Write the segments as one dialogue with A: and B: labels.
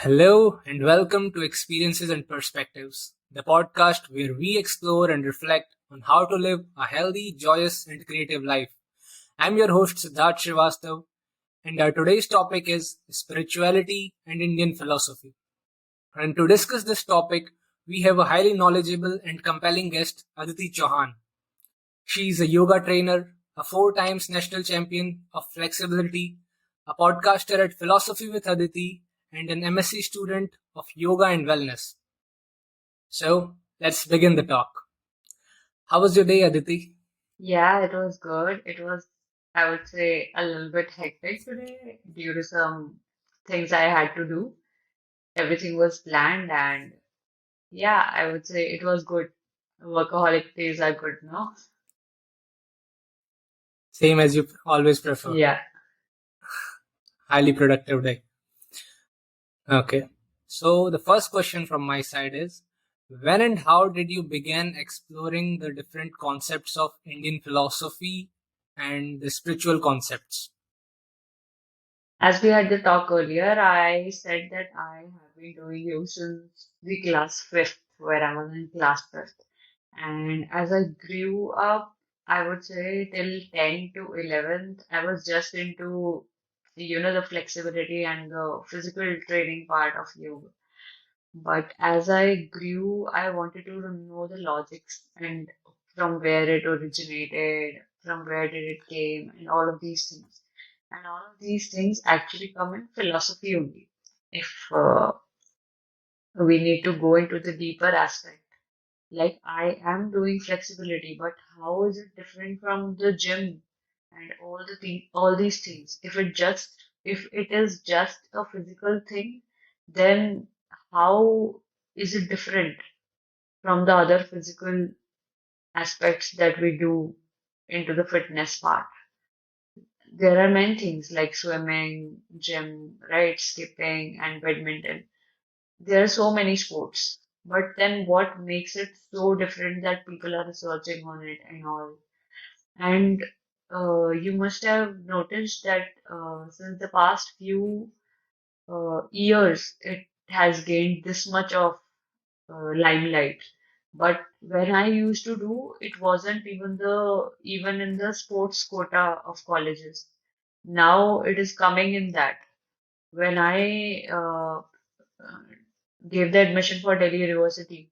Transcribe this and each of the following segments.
A: Hello and welcome to Experiences and Perspectives, the podcast where we explore and reflect on how to live a healthy, joyous, and creative life. I'm your host Siddharth Srivastav, and our today's topic is spirituality and Indian philosophy. And to discuss this topic, we have a highly knowledgeable and compelling guest, Aditi Chauhan. She is a yoga trainer, a 4 times national champion of flexibility, a podcaster at Philosophy with Aditi, and an MSc student of yoga and wellness. So, let's begin the talk. How was your day, Aditi?
B: Yeah, it was good. It was, I would say, a little bit hectic today due to some things I had to do. Everything was planned, and yeah, I would say it was good. Workaholic days are good, no?
A: Same as you always prefer.
B: Yeah.
A: Highly productive day. Okay. So, the first question from my side is when and how did you begin exploring the different concepts of Indian philosophy and the spiritual concepts?
B: As we had the talk earlier, I said that I have been doing you since the class fifth, where I was in class fifth. And as I grew up, I would say till 10 to 11th, I was just into, the flexibility and the physical training part of yoga. But as I grew, I wanted to know the logics and from where it originated, from where did it came, and all of these things. And all of these things actually come in philosophy only. If we need to go into the deeper aspect. Like I am doing flexibility, but how is it different from the gym and all these things? If it is just a physical thing, then how is it different from the other physical aspects that we do into the fitness part? There are many things like swimming, gym, right, skipping, and badminton. There are so many sports, but then what makes it so different that people are researching on it and all? And you must have noticed that since the past few years, it has gained this much of limelight. But when I used to do, it wasn't even in the sports quota of colleges. Now it is coming in that. When I uh, gave the admission for Delhi University.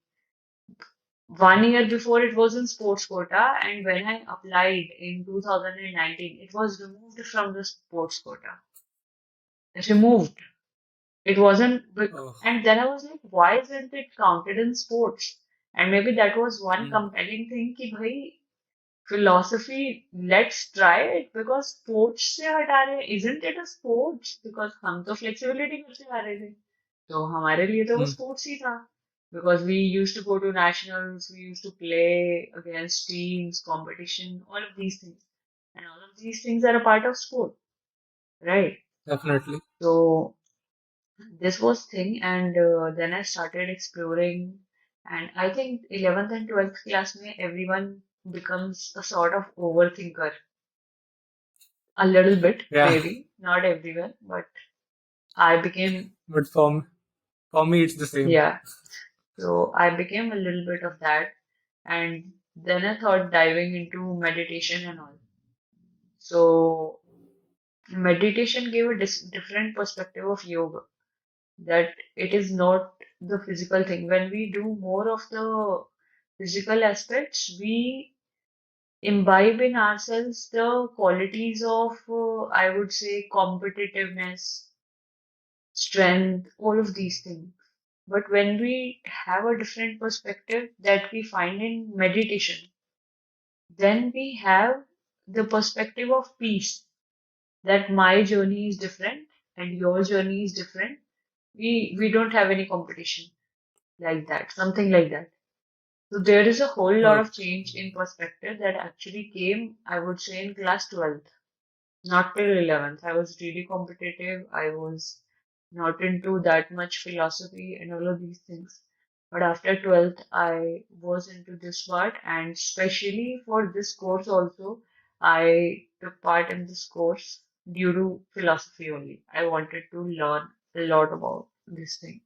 B: 1 year before it was in sports quota, and when I applied in 2019, it was removed from the sports quota. Removed. It wasn't,
A: Oh,
B: and then I was like, why isn't it counted in sports? And maybe that was one
A: hmm,
B: compelling thing कि भाई philosophy, let's try it because sports से हटा रहे isn't it a sports? Because हम तो flexibility करते आ रहे थे. तो हमारे लिए तो वो
A: hmm,
B: sports ही था. Because we used to go to nationals, we used to play against teams, competition, all of these things. And all of these things are a part of sport, right?
A: definitely.
B: So this was thing, and then I started exploring, and I think 11th and 12th class में everyone becomes a sort of overthinker. A little bit,
A: Yeah,
B: maybe, not everyone, but I became,
A: but for me it's the same.
B: yeah. So I became a little bit of that. And then I thought diving into meditation and all. So meditation gave a different perspective of yoga, that it is not the physical thing. When we do more of the physical aspects, we imbibe in ourselves the qualities of, I would say, competitiveness, strength, all of these things. But when we have a different perspective that we find in meditation, then we have the perspective of peace, that my journey is different and your journey is different. We don't have any competition like that, something like that. So there is a whole lot
A: Oh,
B: of change in perspective that actually came, I would say, in class 12th. Not till 11th. I was really competitive. I was not into that much philosophy and all of these things. But after 12th, I was into this part, and especially for this course also, I took part in this course due to philosophy only. I wanted to learn a lot about. this thing.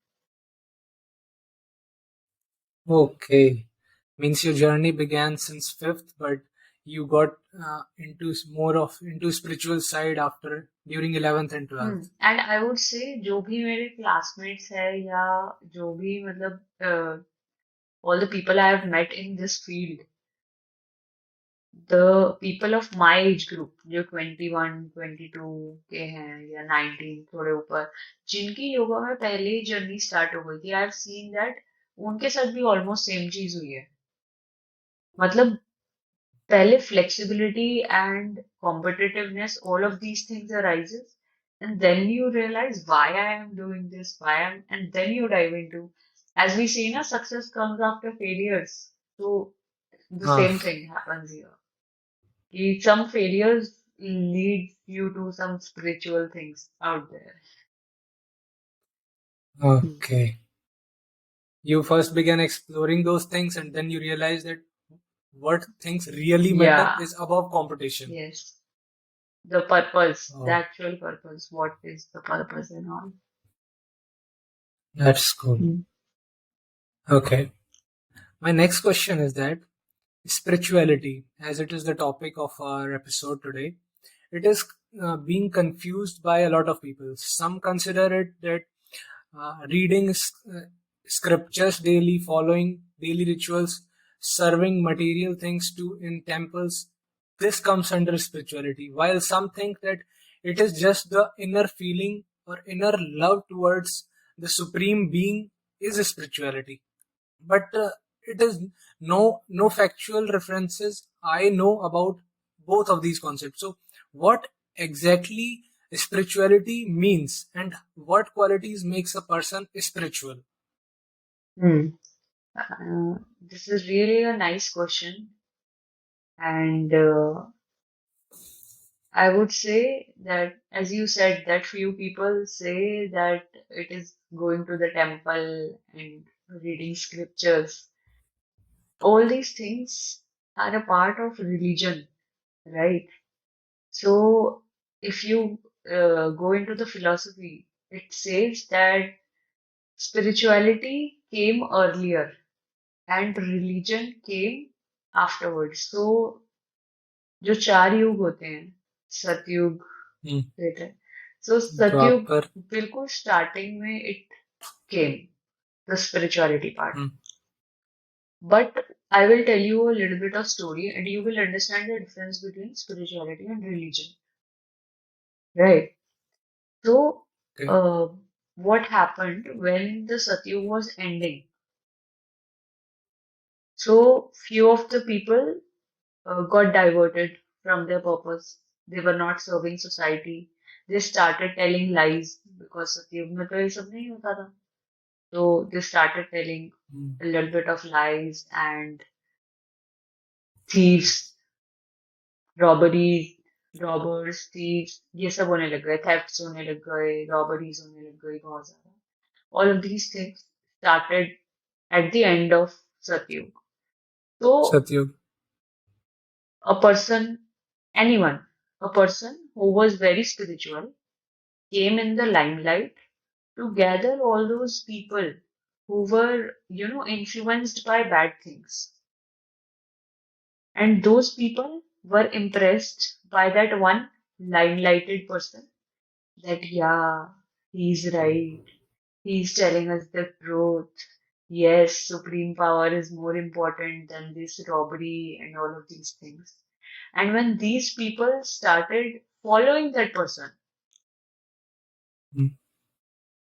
A: Okay. Means your journey began since fifth, but you got more of into spiritual side after during 11th and 12th.
B: And I would say जो भी मेरे classmates है या जो भी मतलब all the people I have met in this field, the people of my age group जो 21 22 के हैं या 19 थोड़े ऊपर, जिनकी योगा में पहले ही जर्नी स्टार्ट हो गई थी, आई हैव सीन दैट उनके साथ भी ऑलमोस्ट सेम चीज हुई है. मतलब पहले flexibility and competitiveness, all of these things arises, and then you realize why I am doing this, and then you dive into, as we say, na, success comes after failures. So the
A: Ah,
B: same thing happens here. Some failures lead you to some spiritual things out there. Hmm.
A: okay. You first began exploring those things, and then you realize that what things really matter
B: Yeah,
A: is above competition.
B: yes. The purpose, the
A: Oh,
B: actual purpose, what is the purpose and all.
A: that's cool.
B: Hmm.
A: Okay. My next question is that spirituality, as it is the topic of our episode today, it is being confused by a lot of people. Some consider it that reading scriptures daily, following daily rituals, serving material things to in temples, this comes under spirituality. While some think that it is just the inner feeling or inner love towards the supreme being is spirituality. But it is no factual references I know about both of these concepts. So, what exactly spirituality means, and what qualities makes a person spiritual?
B: Hmm. This is really a nice question, and I would say that, as you said, that few people say that it is going to the temple and reading scriptures. All these things are a part of religion, right? So, if you go into the philosophy, it says that spirituality came earlier and religion came afterwards. So, जो चार युग होते हैं, सतयुग,
A: Hmm.
B: Treta, सो सतयुग
A: Dwapar.
B: बिल्कुल starting में it came the spirituality part.
A: Hmm.
B: But I will tell you a little bit of story and you will understand the difference between spirituality and religion, right? So,
A: Okay.
B: uh, what happened when the Satyug was ending? So, few of the people got diverted from their purpose. They were not serving society. They started telling lies because सतयुग में तो ये सब नहीं होता था. So they started telling
A: Hmm.
B: a little bit of lies and thieves, robberies, robbers, thieves, ये सब होने लग गए, thefts होने लग गए, robberies होने लग गई बहुत ज्यादा. All of these things started at the end of Satyug. So
A: Satyug.
B: a person, anyone, a person who was very spiritual came in the limelight to gather all those people who were, influenced by bad things. And those people were impressed by that one limelighted person that, yeah, he's right. He's telling us the truth. Yes, supreme power is more important than this robbery and all of these things. And when these people started following that person,
A: Hmm.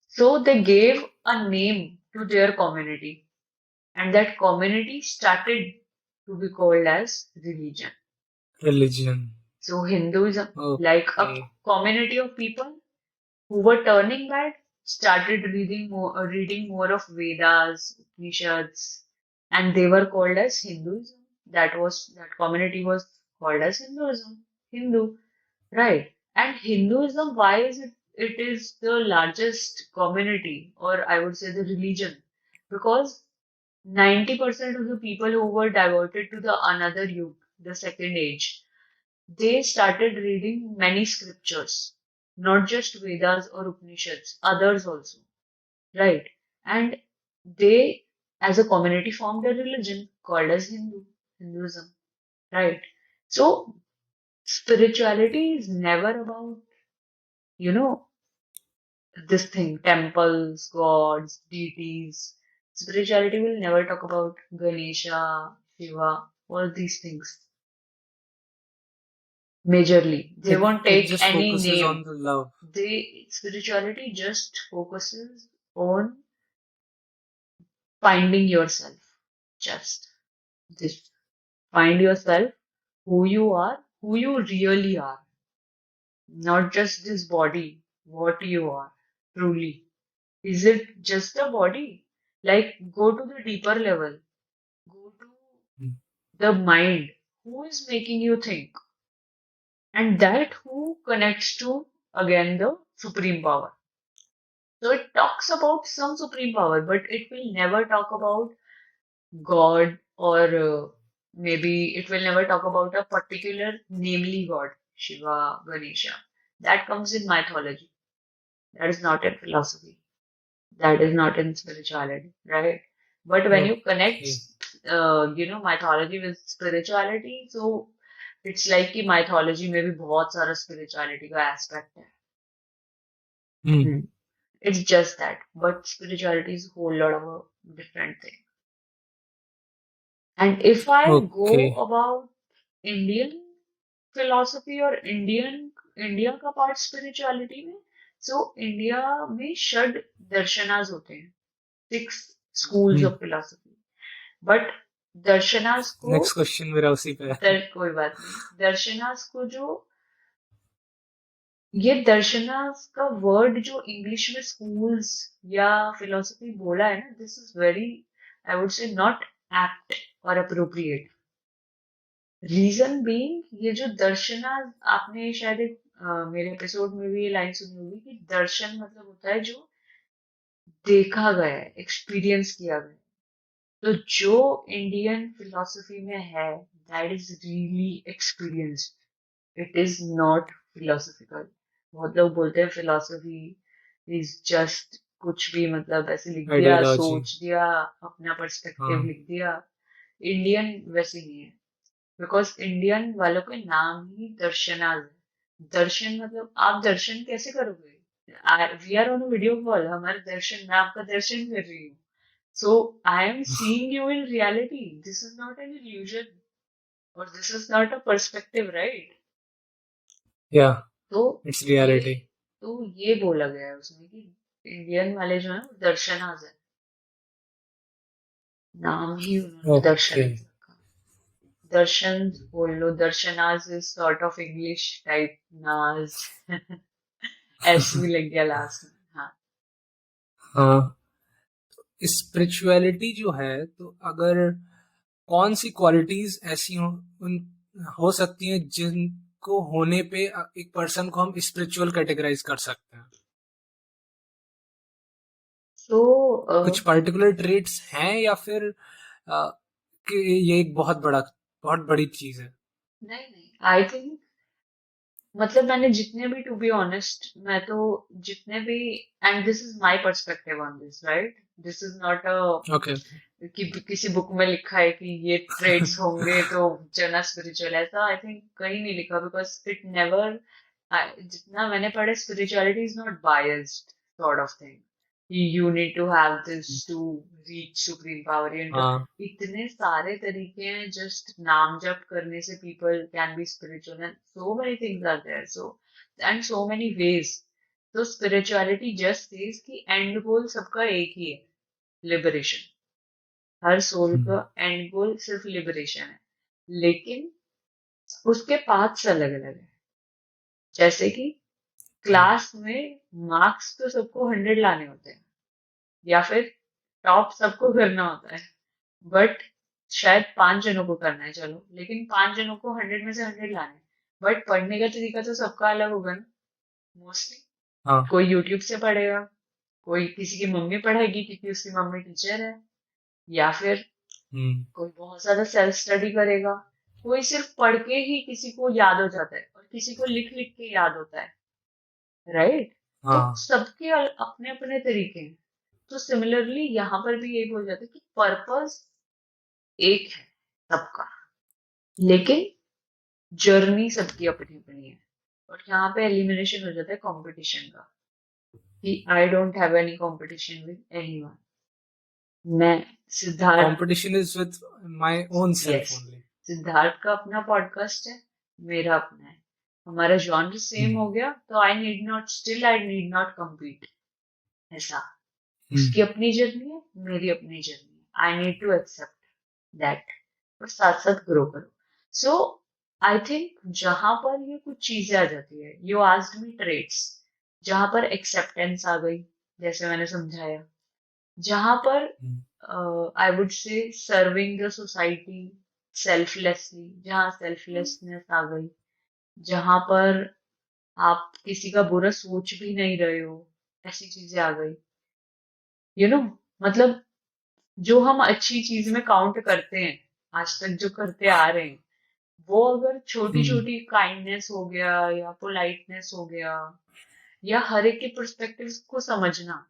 B: so they gave a name to their community, and that community started to be called as religion.
A: Religion.
B: So Hinduism, like a
A: Okay.
B: community of people who were turning bad, started reading more of Vedas, Upanishads, and they were called as Hinduism. That community was called as Hinduism, Hindu, right? And Hinduism, why is it? It is the largest community, or I would say the religion, because 90% of the people who were diverted to the another yug, the second age, they started reading many scriptures, not just Vedas or Upanishads, others also. right? And they, as a community, formed a religion called as Hinduism, right? So spirituality is never about, you know, this thing, temples, gods, deities. Spirituality will never talk about Ganesha, Shiva, all these things. Majorly, they
A: It
B: won't
A: it
B: take
A: just
B: any
A: focuses
B: name.
A: on the love.
B: They spirituality just focuses on finding yourself. Just this. Find yourself, who you are, who you really are. Not just this body, what you are, truly. Is it just a body? Like, go to the deeper level. Go to
A: Mm.
B: the mind. Who is making you think? And that who connects to, again, the supreme power. So it talks about some supreme power, but it will never talk about God or maybe it will never talk about a particular namely God, Shiva, Ganesha. That comes in mythology. That is not in philosophy. That is not in spirituality, right? But when you connect,
A: Okay.
B: mythology with spirituality, so it's like कि mythology में भी बहुत सारा spirituality का aspect है.
A: Hmm.
B: Hmm. It's just that, but spirituality is a whole lot of a different thing. And if I go
A: Okay.
B: about Indian philosophy और India का part spirituality में, सो इंडिया में षड दर्शनास होते हैं, 6 schools
A: Hmm.
B: Of philosophy. But darshanas को
A: next question मेरा उसी पे है.
B: कोई बात नहीं, दर्शनास को जो ये दर्शनास का वर्ड जो इंग्लिश में स्कूल्स या फिलोसफी बोला है ना, this is very, I would say not apt और अप्रोप्रिएट. रीजन बीइंग, ये जो दर्शना, आपने शायद एक मेरे एपिसोड में भी ये लाइन सुनी होगी कि दर्शन मतलब होता है जो देखा गया है, एक्सपीरियंस किया गया है. तो जो इंडियन फिलोसफी में है, that is really experienced. It is not philosophical. बहुत लोग बोलते हैं फिलोसफी इज जस्ट कुछ भी, मतलब ऐसे लिख दिया,
A: आइडियोलॉजी.
B: सोच दिया, अपना पर्सपेक्टिव
A: हाँ.
B: लिख दिया. इंडियन वैसे नहीं है, बिकॉज इंडियन वालों के नाम ही दर्शनाज है. दर्शन मतलब आप दर्शन कैसे करोगे? We are on video call, हमारे दर्शन, मैं आपका दर्शन कर रही हूँ. So I am seeing you in reality. This is not an illusion और this is not a perspective, right?
A: Yeah.
B: तो
A: इट्स
B: ये
A: रियलिटी.
B: ये बोला गया है उसमें कि इंडियन वाले जो है वो दर्शनाज है. नाम ही उन्होंने
A: ओके.
B: दर्शनाज रखा. दर्शन बोल लो, darshanas is sort of English type नाज. एस भी लग गया लास्ट में. हाँ.
A: हाँ. स्पिरिचुअलिटी जो है, तो अगर कौन सी क्वालिटीज ऐसी उन हो सकती हैं जिनको होने पे एक पर्सन को हम स्पिरिचुअल कैटेगराइज कर सकते हैं?
B: तो
A: कुछ पर्टिकुलर ट्रेट्स हैं या फिर अ, कि ये एक बहुत बड़ी चीज है?
B: नहीं नहीं, आई थिंक, मतलब मैंने जितने भी, टू बी ऑनेस्ट, मैं तो जितने भी, and this is my perspective on this, right? This is not a
A: okay.
B: कि किसी बुक में लिखा है कि ये ट्रेड्स होंगे तो जना स्पिरिचुअल, ऐसा आई थिंक कहीं नहीं लिखा. बिकॉज इट नेवर, जितना मैंने पढ़ा, spirituality is not biased sort of thing. You need to have this to reach supreme power.
A: हाँ.
B: इतने सारे तरीके हैं जस्ट नाम जप करने से people can be spiritual, and so many things are there, so and so many ways. तो स्पिरिचुअलिटी जस्ट सेज कि एंड गोल सबका एक ही है, लिबरेशन. हर सोल का
A: हम्म.
B: एंड गोल सिर्फ लिबरेशन है. लेकिन उसके पाथ्स अलग अलग है. जैसे कि क्लास में मार्क्स तो सबको 100 लाने होते हैं, या फिर टॉप सबको करना होता है, बट शायद 5 जनों को करना है, चलो, लेकिन 5 जनों को 100 में से 100 लाने. बट पढ़ने का तरीका तो सबका अलग होगा ना, मोस्टली.
A: हाँ.
B: कोई यूट्यूब से पढ़ेगा, कोई किसी की मम्मी पढ़ाएगी क्योंकि उसकी मम्मी टीचर है, या फिर
A: हम्म.
B: कोई बहुत ज्यादा सेल्फ स्टडी करेगा, कोई सिर्फ पढ़ के ही किसी को याद हो जाता है, और किसी को लिख लिख के याद होता है, राइट? तो
A: हाँ.
B: सबके अपने अपने तरीके हैं. तो सिमिलरली यहाँ पर भी यही बोल जाता है कि पर्पस एक है सबका, लेकिन जर्नी सबकी अपनी अपनी है। और यहाँ पे एलिमिनेशन हो जाता है कंपटीशन का, कि I don't have any competition with anyone. मैं Siddharth,
A: Competition is with my own self
B: yes,
A: only.
B: Siddharth का अपना पॉडकास्ट है, मेरा अपना है, हमारा जॉनर सेम
A: Hmm.
B: हो गया तो आई नीड नॉट कम्पीट, ऐसा। उसकी
A: Hmm.
B: अपनी जर्नी है, मेरी अपनी जर्नी है, I need to accept that, और साथ साथ ग्रो करो। सो आई थिंक जहां पर ये कुछ चीजें आ जाती है, यू आस्क्ड मी ट्रेड्स, जहां पर एक्सेप्टेंस आ गई, जैसे मैंने समझाया, जहां पर
A: Hmm.
B: I would say serving the society selflessly, जहाँ सेल्फलेसनेस आ गई, जहां पर आप किसी का बुरा सोच भी नहीं रहे हो, ऐसी चीजें आ गई, यू नो, मतलब जो हम अच्छी चीज में काउंट करते हैं, आज तक जो करते आ रहे हैं, वो अगर छोटी
A: Hmm.
B: छोटी काइंडनेस हो गया या पोलाइटनेस हो गया, या हर एक के पर्सपेक्टिव्स को समझना,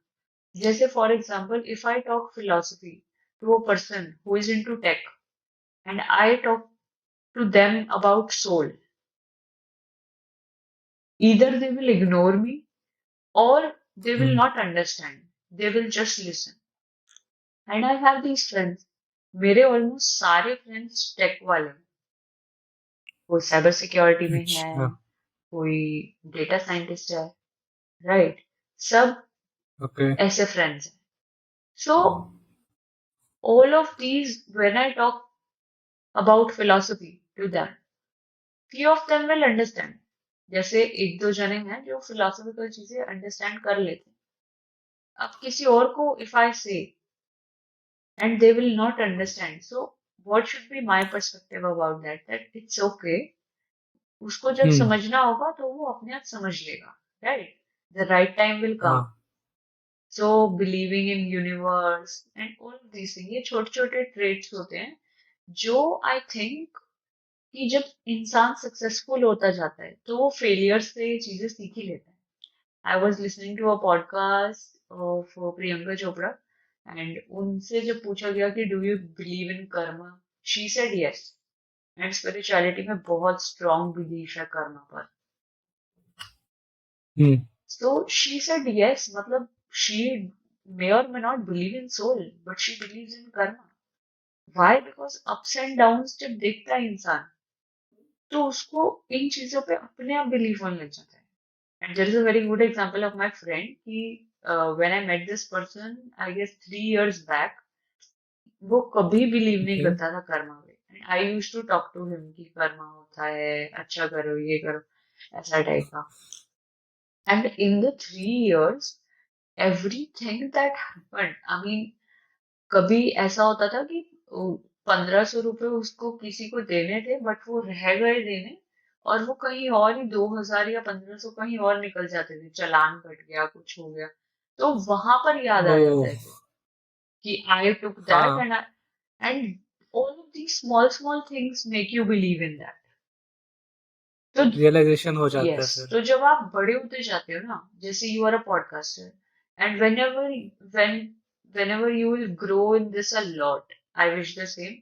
B: जैसे for example if I talk philosophy to a person who is into tech and I talk to them about soul, either they will ignore me or they will
A: Hmm.
B: not understand, they will just listen. And I have these friends, मेरे almost सारे friends tech वाले हैं। कोई cyber security में है,
A: अच्छा.
B: कोई data scientist है, राइट, सब
A: Okay.
B: ऐसे फ्रेंड्स हैं। So all of these when I talk about philosophy to them, few of them will understand, जैसे एक दो जने हैं जो फिलोसफिकल चीजें अंडरस्टैंड कर लेते हैं। अब किसी और को इफ आई से and they will not understand, so what should be my perspective about that, that it's okay, उसको जब
A: Hmm.
B: समझना होगा तो वो अपने आप समझ लेगा, right, the right time will come.
A: हाँ.
B: So believing in universe and all of these things, ये छोटे छोटे traits होते हैं जो आई थिंक कि जब इंसान सक्सेसफुल होता जाता है तो वो फेलियर से ये चीजें सीख ही लेता है। I was listening to a podcast of Priyanka Chopra, and उनसे जब पूछा गया कि do you believe in Karma, she said yes, and spirituality में बहुत स्ट्रांग बिलीफ है कर्मा पर।
A: Hmm.
B: So she said yes, मतलब she may or may not believe in soul, but she believes in karma. Why? Because ups and downs जब देखता है इंसान तो उसको इन चीजों पे अपने आप बिलीव होने लग जाता है। And there is a very good example of my friend. When I met this person, I guess 3 years back, वो कभी बिलीव नहीं
A: Okay.
B: करता था कर्मा में। I use to talk to him कि कर्मा होता है, अच्छा करो, ये करो, ऐसा टाइप का। And in the 3 years, everything that happened, I mean, कभी ऐसा होता था कि 1500 रुपये उसको किसी को देने थे बट वो रह गए देने, और वो कहीं और ही 2000 या 1500 कहीं और निकल जाते थे, चालान कट गया, कुछ हो गया, तो वहां पर याद आ जाता
A: Oh.
B: है फिर कि आई टुक दैट,
A: हाँ.
B: And all of these small small things make you believe in that. तो
A: Realization हो जाता है
B: यस,
A: फिर.
B: तो जब आप बड़े होते जाते हो ना, जैसे you are a podcaster, and when whenever you will grow in this a lot, I wish the same,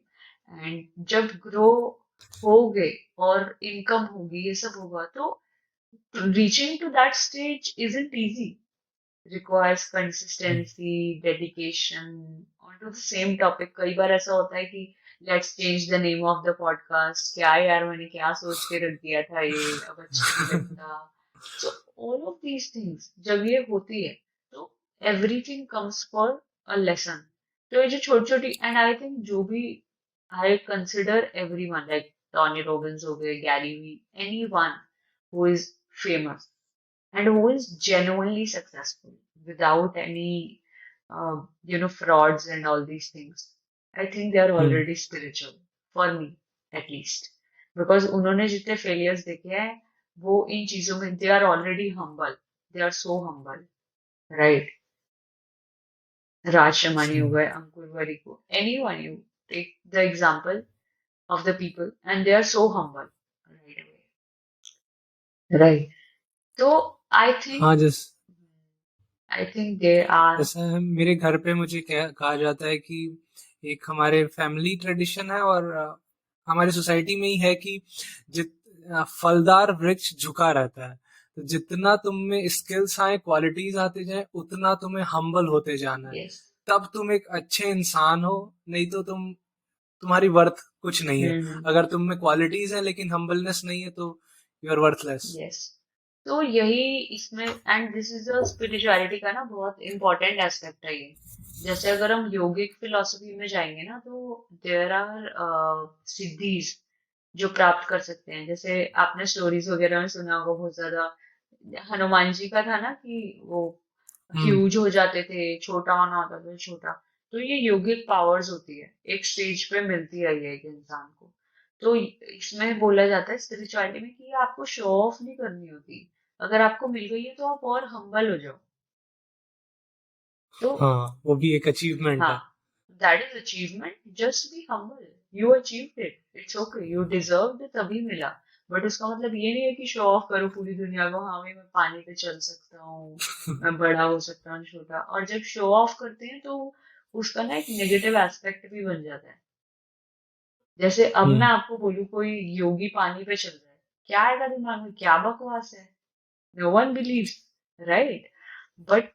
B: and जब ग्रो होगे और इनकम होगी, ये सब होगा, तो reaching to that stage isn't easy, requires
A: Hmm.
B: consistency, dedication onto the same topic. कई बार ऐसा होता है कि let's change the name of the podcast, क्या यार मैंने क्या सोच के रख दिया था, ये अब अच्छा नहीं लगता। So all of these things जब ये होती है तो everything comes for a lesson. तो ये जो छोटी छोटी, and I think जो भी, I consider everyone like Tony Robbins हो गए, Gary Vee, anyone who is famous and who is genuinely successful without any, frauds and all these things. I think they are
A: Hmm.
B: already spiritual, for me at least. Because उन्होंने जितने failures देखे हैं, वो इन चीजों में they are already humble. They are so humble, right? Raj Shamani हो
A: Hmm.
B: गए, अंकुर वरीको, anyone you take the example of the people, and they are so humble, right away, right? So I think
A: हाँ. Just
B: I think they are.
A: जैसे मेरे घर पे मुझे कहा जाता है कि एक हमारे फैमिली ट्रेडिशन है और हमारी सोसाइटी में ही है कि फलदार वृक्ष झुका रहता है। तो जितना तुम में स्किल्स आए, क्वालिटीज आते जाए, उतना तुम्हें हम्बल होते जाना है।
B: यस।
A: तब तुम एक अच्छे इंसान हो, नहीं तो तुम्हारी वर्थ कुछ नहीं है।
B: हम्म।
A: अगर तुम में क्वालिटीज है लेकिन हम्बलनेस नहीं है तो यू आर वर्थलेस।
B: यस। तो यही इसमें, and this is the spirituality का ना बहुत इंपॉर्टेंट एस्पेक्ट है ये। जैसे अगर हम योगिक फिलोसफी में जाएंगे ना, तो देयर आर सिद्धीज जो प्राप्त कर सकते हैं। जैसे आपने स्टोरीज वगैरह में सुना होगा बहुत ज्यादा, हनुमान जी का था ना कि वो
A: हम्म।
B: ह्यूज हो जाते थे, छोटा होना होता था छोटा। तो ये योगिक पावर्स होती है, एक स्टेज पे मिलती है ये एक इंसान को। तो इसमें बोला जाता है स्पिरिचुअलिटी में कि ये आपको शो ऑफ नहीं करनी होती। अगर आपको मिल गई है तो आप और हम्बल हो जाओ। तो
A: हाँ, वो भी एक अचीवमेंट
B: हाँ,
A: है।
B: That is achievement, just be humble. You achieved it, it's okay, you deserve it, तभी मिला। बट उसका मतलब ये नहीं है कि शो ऑफ करो पूरी दुनिया को, हाँ भाई मैं पानी पे चल सकता हूँ, मैं बड़ा हो सकता हूँ, छोटा। और जब शो ऑफ करते हैं तो उसका ना एक नेगेटिव एस्पेक्ट भी बन जाता है। जैसे अब मैं
A: हम्म।
B: आपको बोलूँ कोई योगी पानी पे चल रहा है, क्या आएगा दिमाग में, क्या बकवास है, no one believes, right? But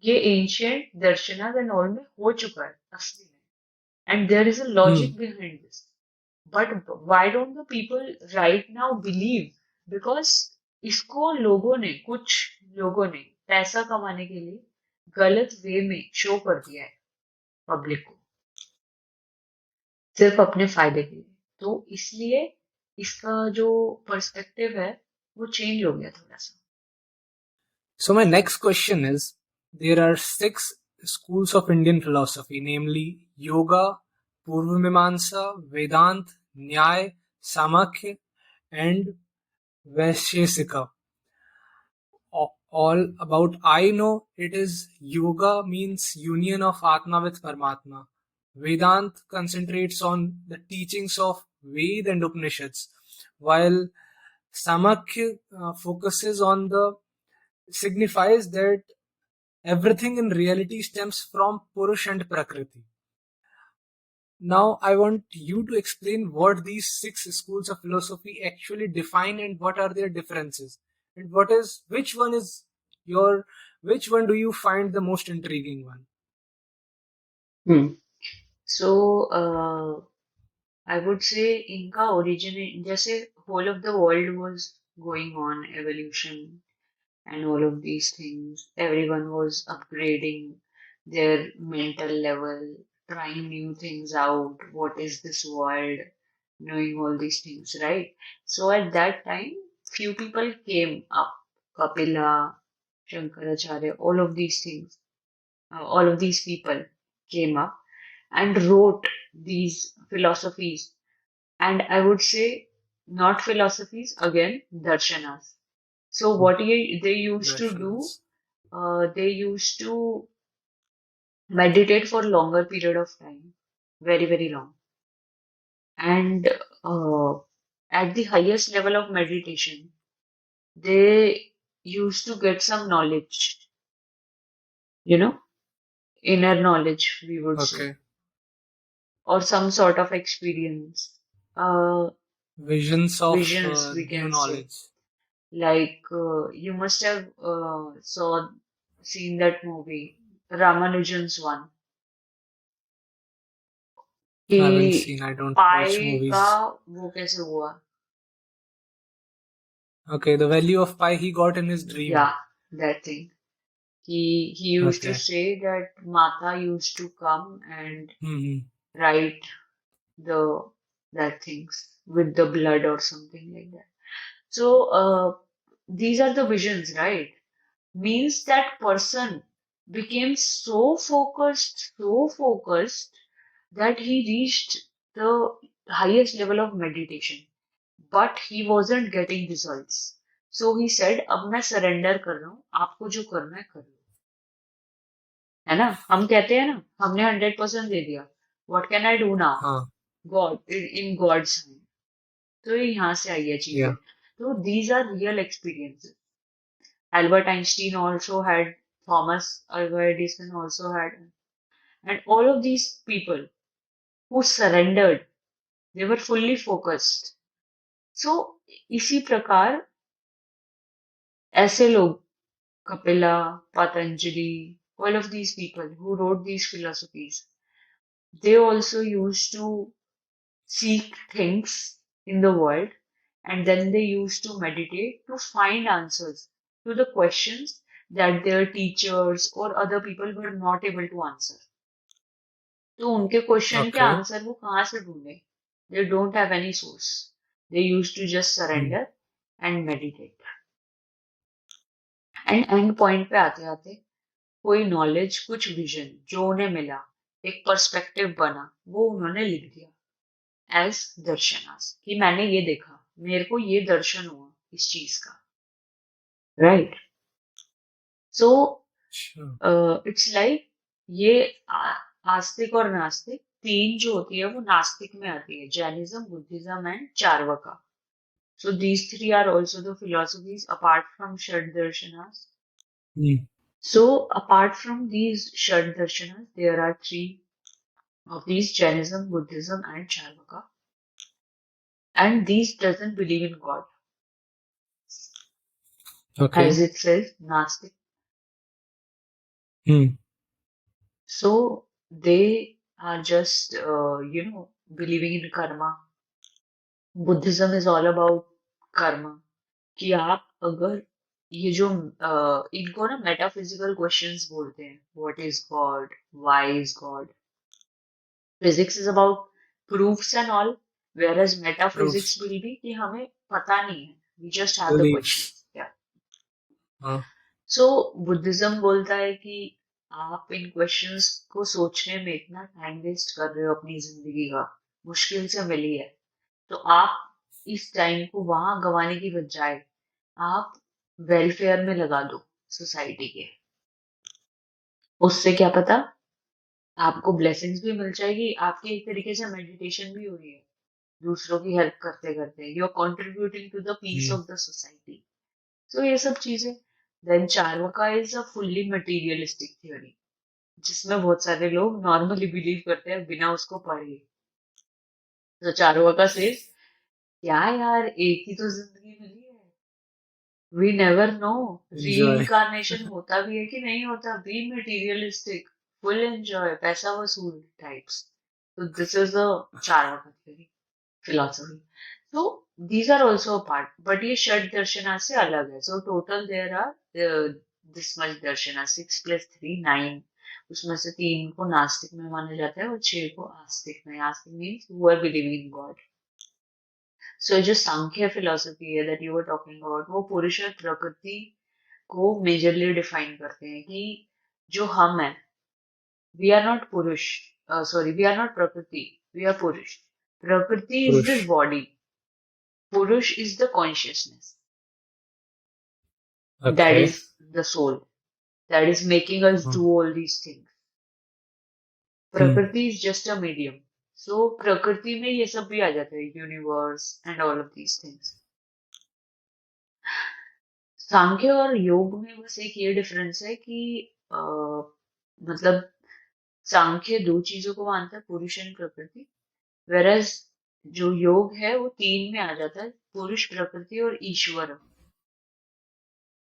B: ये एंशियंट दर्शनास एंड ऑल में हो चुका है असली में, and there is a
A: hmm.
B: logic behind this. But why don't the people right now believe? Because इसको लोगों ने, कुछ लोगों ने पैसा कमाने के लिए गलत वे में शो कर दिया है पब्लिक को, सिर्फ अपने फायदे के लिए। तो इसलिए इसका जो पर्सपेक्टिव है वो चेंज हो गया थोड़ा सा।
A: So my next question is, there are six schools of Indian philosophy, namely Yoga, Purvamimamsa, Vedant, Nyaya, Samakya, and Vaisheshika. All about I know it is yoga means union of Atma with Paramatma. Vedant concentrates on the teachings of Ved and Upanishads, while Samakya focuses on the signifies that everything in reality stems from Purush and Prakriti. Now, I want you to explain what these six schools of philosophy actually define and what are their differences, and your which one do you find the most intriguing one?
B: Hmm. So I would say इनका origin, जैसे whole of the world was going on evolution and all of these things. Everyone was upgrading their mental level, trying new things out. What is this world? Knowing all these things, right? So at that time, few people came up. Kapila, Shankaracharya, all of these things, all of these people came up and wrote these philosophies. And I would say not philosophies, again, darshanas. So they used to do,
A: Darshanas.
B: they used to meditate for longer period of time, very, very long. And uh, at the highest level of meditation, they used to get some knowledge, you know, inner knowledge, we would say,
A: Okay.
B: or some sort of experience, uh,
A: Visions of
B: visions, we
A: new
B: can say.
A: knowledge.
B: Like you must have seen that movie, Ramanujan's one, कि
A: I haven't seen. I don't watch
B: पाई का
A: movies.
B: वो कैसे हुआ।
A: Okay, the value of pi he got in his dream.
B: Yeah, that thing. He used to
A: Okay.
B: say that Mata used to come and
A: Hmm.
B: write the that things with the blood or something like that. So these are the visions, right? Means that person became so focused that he reached the highest level of meditation, but he wasn't getting results. So he said, अब मैं surrender कर रहा हूँ, आपको जो करना है कर लो। है ना, हम कहते हैं ना, हमने 100% दे दिया, what can I do now?
A: Huh.
B: God, in God's hand. तो ये यहाँ से आई है चीजें।
A: Yeah.
B: तो these are real experiences. Albert Einstein also had Thomas Alva Edison also had. And all of these people who surrendered, they were fully focused. So इसी प्रकार ऐसे लोग Kapila, Patanjali, all of these people who wrote these philosophies, they also used to seek things in the world and then they used to meditate to find answers to the questions that their teachers or other people were not able to answer. तो उनके question के
A: Okay.
B: Answer वो कहाँ से ढूंढे? They don't have any source. They used to just
A: Hmm.
B: surrender and meditate. And point पे आते आते कोई नॉलेज कुछ विजन जो उन्हें मिला एक पर्सपेक्टिव बना वो उन्होंने लिख दिया एज दर्शनास कि मैंने ये देखा मेरे को ये दर्शन हुआ इस चीज का right so
A: Sure.
B: It's like ये आस्तिक और नास्तिक तीन जो होती है वो नास्तिक में आती है Jainism Buddhism and Charvaka so these three are also the philosophies apart from shad darshanas
A: Hmm.
B: so apart from these shad darshanas there are three of these Jainism, Buddhism, and Charvaka. And these doesn't believe in God as
A: Okay.
B: itself Gnostic.
A: Hmm.
B: So they are just believing in karma. Buddhism is all about karma. कि आप अगर ये जो इनको ना metaphysical questions बोलते हैं what is God why is God physics is about proofs and all whereas metaphysics
A: Proofs.
B: will be कि हमें पता नहीं है we just have the
A: Beliefs.
B: questions yeah
A: Huh.
B: So Buddhism बोलता है कि आप इन क्वेश्चंस को सोचने में इतना टाइम वेस्ट कर रहे हो अपनी जिंदगी का मुश्किल से मिली है तो आप इस टाइम को वहां गंवाने की बजाय आप वेलफेयर में लगा दो सोसाइटी के उससे क्या पता आपको ब्लेसिंग्स भी मिल जाएगी आपकी एक तरीके से मेडिटेशन भी हो रही है दूसरों की हेल्प करते करते you are contributing to the peace
A: Hmm.
B: Of the society so ये सब चीजें then Charvaka is a fully materialistic theory जिसमें बहुत सारे लोग नॉर्मली बिलीव करते हैं बिना उसको पढ़े तो चार्वाका सेज क्या यार एक ही तो जिंदगी मिली है we never know
A: Enjoy.
B: Reincarnation होता भी है कि नहीं होता बी मटीरियलिस्टिक फुल एंजॉय पैसा वसूल टाइप्स तो this is a Charvaka theory philosophy. So these are also a part, but ये षड दर्शना से अलग है. So total there are this much दर्शना 6 + 3 9. उसमें से 3 को नास्तिक में माना जाता है और 6 को आस्तिक में. आस्तिक means who are believing in God. So जो सांख्य philosophy है that you were talking about, वो पुरुष और प्रकृति को मेजरली डिफाइन करते हैं कि जो हम हैं we are not पुरुष sorry we are not prakriti we are purush prakriti is this
A: Purush.
B: body Purush is the consciousness. That
A: Okay.
B: is the soul. That is making us
A: Hmm.
B: do all these things.
A: Hmm.
B: Prakriti is just a medium. So प्रकृति में ये सब भी आ जाता है universe and all of these things Sankhya और योग में बस एक ये डिफरेंस है कि मतलब सांख्य दो चीजों को मानता है पुरुष एंड प्रकृति वेरस जो योग है वो तीन में आ जाता है पुरुष प्रकृति और ईश्वर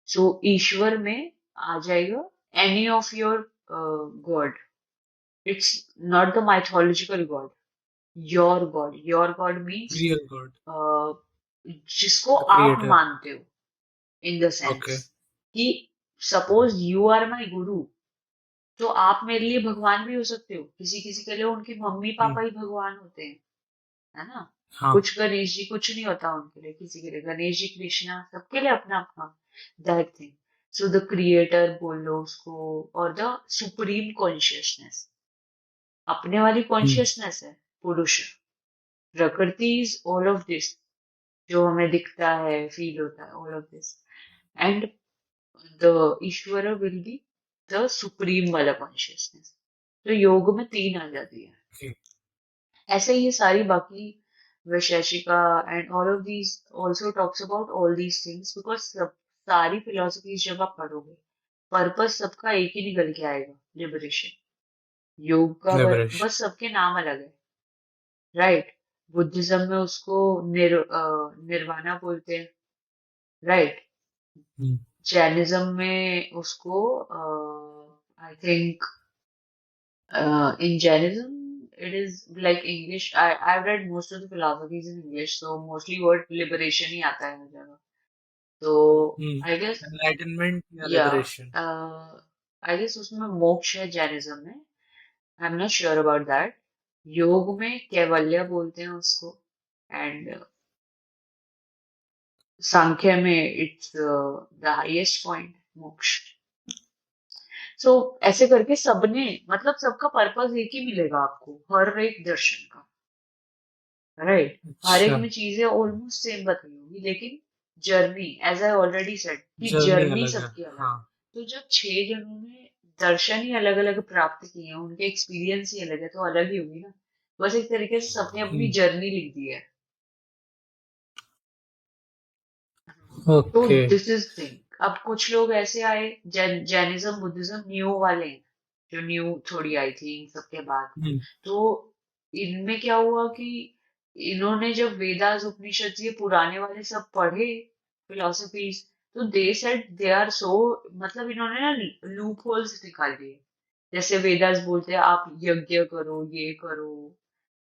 B: सो ईश्वर में आ जाएगा any of your God it's not the mythological God your God means
A: Real God.
B: जिसको
A: The
B: आप
A: creator.
B: मानते हो इन द सेंस
A: Okay.
B: कि सपोज यू आर माई गुरु तो आप मेरे लिए भगवान भी हो सकते हो किसी किसी के लिए उनके मम्मी
A: Hmm.
B: पापा ही भगवान होते हैं है ना
A: Huh.
B: कुछ गणेश जी कुछ नहीं होता उनके लिए किसी के लिए गणेश जी कृष्णा सबके लिए अपना अपना that thing so the creator बोल लो उसको और द सुप्रीम कॉन्शियसनेस अपने वाली
A: Hmm.
B: कॉन्शियसनेस है पुरुष प्रकृति इज ऑल ऑफ दिस जो हमें दिखता है फील होता है all of this and the Ishwar will be the supreme वाला कॉन्शियसनेस तो योग में तीन आ जाती है
A: Okay.
B: ऐसे ही ये सारी बाकी Vaisheshika and all of these also talks about all these things because सारी फिलोसफीज जब आप पढ़ोगे पर्पस सबका एक ही निकल के आएगा, लिबरेशन। योग का
A: लिबरेशन।
B: बस सबके नाम अलग है, राइट। बुद्धिज्म में उसको निर्वाणा बोलते हैं, राइट।
A: हम्म।
B: जैनिज्म में उसको I think in Jainism it is like English. I've read most of the philosophies in English, so mostly word liberation ही आता है हर जगह. तो I guess
A: एनलाइटनमेंट या
B: yeah,
A: लिबरेशन।
B: I guess उसमें मोक्ष है जैनिज्म में. I'm not sure about that. योग में कैवल्य बोलते हैं उसको, एंड सांख्य में इट्स द हाईएस्ट पॉइंट, मोक्ष. सो ऐसे करके सबने, मतलब सबका पर्पस एक ही मिलेगा आपको हर एक दर्शन का, राइट. हर एक
A: अच्छा।
B: में चीजें ऑलमोस्ट सेम बताई होगी, लेकिन journey, as I already said, कि
A: जर्नी
B: जर्नी
A: अलग है।
B: सबकी अलग है.
A: हाँ।
B: तो जब 6 जनों ने दर्शन ही अलग अलग प्राप्त किए हैं, उनके एक्सपीरियंस ही अलग है, तो अलग ही होगी ना. बस एक तरीके से सबने अपनी
A: हम्म।
B: जर्नी लिख दी है. तो
A: ओके।
B: This is thing. अब कुछ लोग ऐसे आए, जैनिज्म बुद्धिज्म न्यू वाले हैं, जो न्यू थोड़ी आई थी इन सबके बाद.
A: हम्म।
B: तो इनमें क्या हुआ कि इन्होंने जब वेदास उपनिषद ये पुराने वाले सब पढ़े, फिलोसफीज, तो they said they are so, मतलब इन्होंने ना लूप होल्स निकाल दिए. जैसे वेदास बोलते हैं आप यज्ञ करो, ये करो,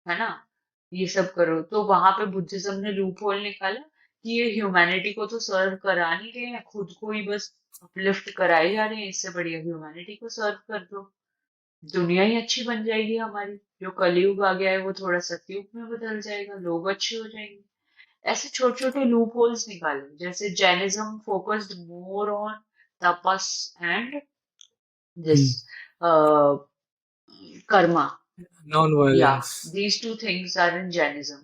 B: है ना, ये सब करो. तो वहां पे बुद्धिज्म ने लूप होल निकाला कि ये ह्यूमैनिटी को तो सर्व करा नहीं रहे हैं, खुद को ही बस अपलिफ्ट कराए जा रहे हैं. इससे बढ़िया ह्यूमैनिटी को सर्व कर दो, दुनिया ही अच्छी बन जाएगी हमारी. जो कलयुग आ गया है वो थोड़ा सतयुग में बदल जाएगा, लोग अच्छे हो जाएंगे. ऐसे छोटे छोटे लूप होल्स निकाले. जैसे Jainism focused more on tapas and this
A: hmm.
B: Karma.
A: Non
B: या
A: violence.
B: These two things are in Jainism.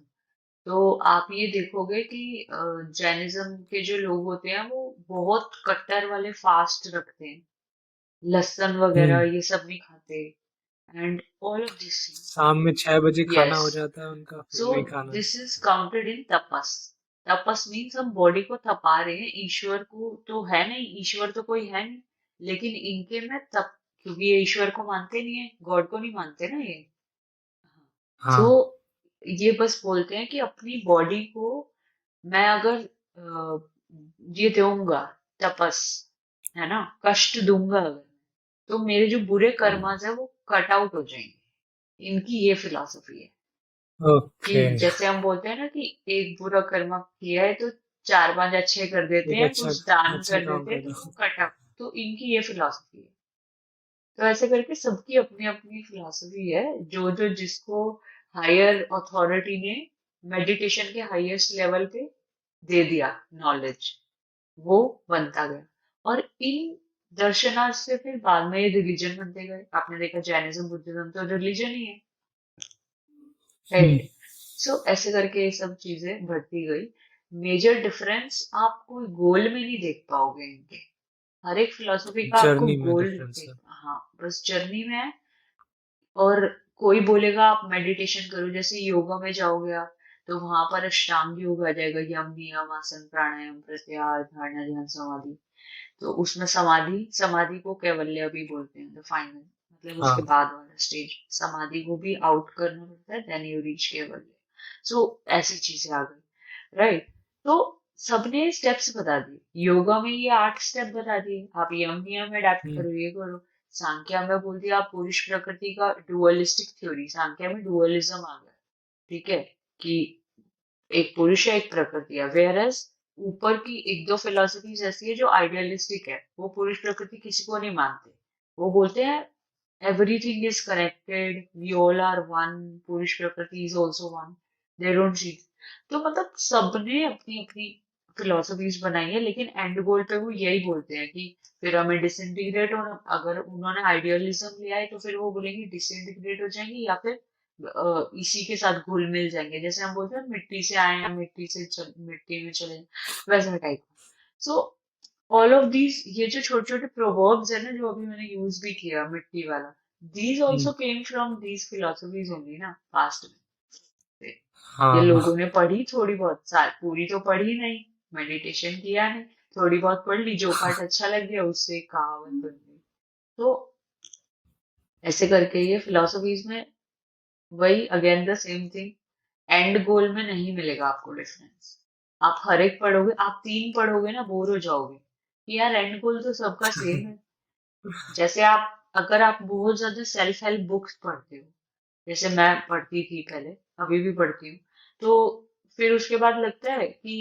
B: तो आप ये देखोगे कि जैनिज्म के जो लोग होते हैं वो बहुत कट्टर वाले फास्ट रखते हैं, लहसुन वगैरह
A: हम्म।
B: ये सब नहीं खाते, and all of this things.
A: शाम में 6 बजे खाना
B: यस.
A: हो जाता है उनका, फिर
B: सो
A: वही खाना है।
B: This is counted in tapas. Tapas means हम बॉडी को तपा रहे हैं, ईश्वर को तो है नहीं, ईश्वर तो कोई है नहीं, लेकिन इनके में तप, क्योंकि ये ईश्वर को मानते नहीं है, गॉड को नहीं मानते ना ये. सो
A: हाँ।
B: ये बस बोलते हैं कि अपनी बॉडी को मैं अगर ये दूंगा, तपस, है ना, कष्ट दूंगा अगर, तो मेरे जो बुरे कर्मास है वो कट आउट हो जाएंगे. इनकी ये फिलॉसफी है कि
A: ओके।
B: जैसे हम बोलते हैं ना कि एक बुरा कर्म किया है तो 4 5 अच्छे कर देते
A: एक
B: हैं,
A: अच्छा
B: कुछ दान
A: अच्छा
B: कर
A: काम
B: देते हैं,
A: कर
B: तो
A: दो।
B: वो कट आउट. तो इनकी ये फिलॉसफी है. तो ऐसे करके सबकी अपनी अपनी फिलॉसफी है. जो जो जिसको हायर अथॉरिटी ने मेडिटेशन के हाईएस्ट लेवल पे दे दिया नॉलेज, वो बनता गया. और इन दर्शनार्थ से फिर बाद में ये रिलीजन बनते गए. आपने देखा जैनिज्म बुद्धिज्म तो रिलीजन ही है,
A: हम्म।
B: राइट. सो ऐसे करके ये सब चीजें बढ़ती गई. मेजर डिफरेंस आप कोई गोल में नहीं देख पाओगे इनके. हर एक फिलोसफी का आपको
A: जर्नी में
B: गोल
A: डिफरेंस है।
B: देख, हाँ, बस जर्नी में है. और कोई बोलेगा आप मेडिटेशन करो, जैसे योगा में जाओगे आप, तो वहां पर अष्टांग योग आ जाएगा, यम नियम आसन प्राणायाम प्रत्याहार धारणा ध्यान समाधि. तो उसमें समाधि, समाधि को कैवल्य भी बोलते हैं, द फाइनल, मतलब उसके
A: हाँ।
B: बाद वाला स्टेज. समाधि को भी आउट करना पड़ता है, देन यू रीच कैवल्य. सो ऐसी चीजें आ गई, राइट. तो सबने स्टेप्स बता दिए. योगा में ये 8 स्टेप बता दिए, आप यम नियम अडेप्ट
A: हम्म।
B: करो, ये करो. सांख्या में बोल दिया आप पुरुष प्रकृति का डुअलिस्टिक थ्योरी, सांख्या में डुअलिज्म आ गया, ठीक है, कि एक पुरुष है एक प्रकृति है. वेयर एज ऊपर की एक दो फिलोसफीज ऐसी है जो आइडियलिस्टिक है, वो पुरुष प्रकृति किसी को नहीं मानते. वो बोलते हैं everything is connected, we all are one, पुरुष प्रकृति is also one. They don't see. तो मतलब सबने अपनी अपनी फिलोसफीज बनाई है, लेकिन एंड गोल पे वो यही बोलते हैं कि फिर हमें डिसइंटीग्रेट होना. अगर उन्होंने आइडियलिज्म लिया है तो फिर वो बोलेंगे डिसइंटीग्रेट हो जाएंगे, या फिर इसी के साथ घुल मिल जाएंगे. जैसे हम बोलते हैं मिट्टी से आए हैं, मिट्टी में चले जाएं, वैसा type. So all of these, ये जो छोटे छोटे प्रोवर्ब्स है ना जो अभी मैंने यूज भी किया मिट्टी वाला, these
A: hmm.
B: Also came from these philosophies only ना, पास्ट में. ये
A: हाँ।
B: लोगों ने पढ़ी थोड़ी बहुत, साल पूरी तो पढ़ी नहीं, मेडिटेशन किया नहीं, थोड़ी बहुत पढ़ ली, जो पार्ट अच्छा लग गया उससे एक कहावत बन गई। तो ऐसे करके ये फिलोसफीज में वही again the same thing, and goal में नहीं मिलेगा आपको डिफरेंस। आप हर एक पढ़ोगे, आप तीन पढ़ोगे ना बोर हो जाओगे कि यार एंड गोल तो सबका सेम है। जैसे आप, अगर आप बहुत ज्यादा सेल्फ हेल्प बुक्स पढ़ते हो, जैसे मैं पढ़ती थी पहले, अभी भी पढ़ती हूँ, तो फिर उसके बाद लगता है कि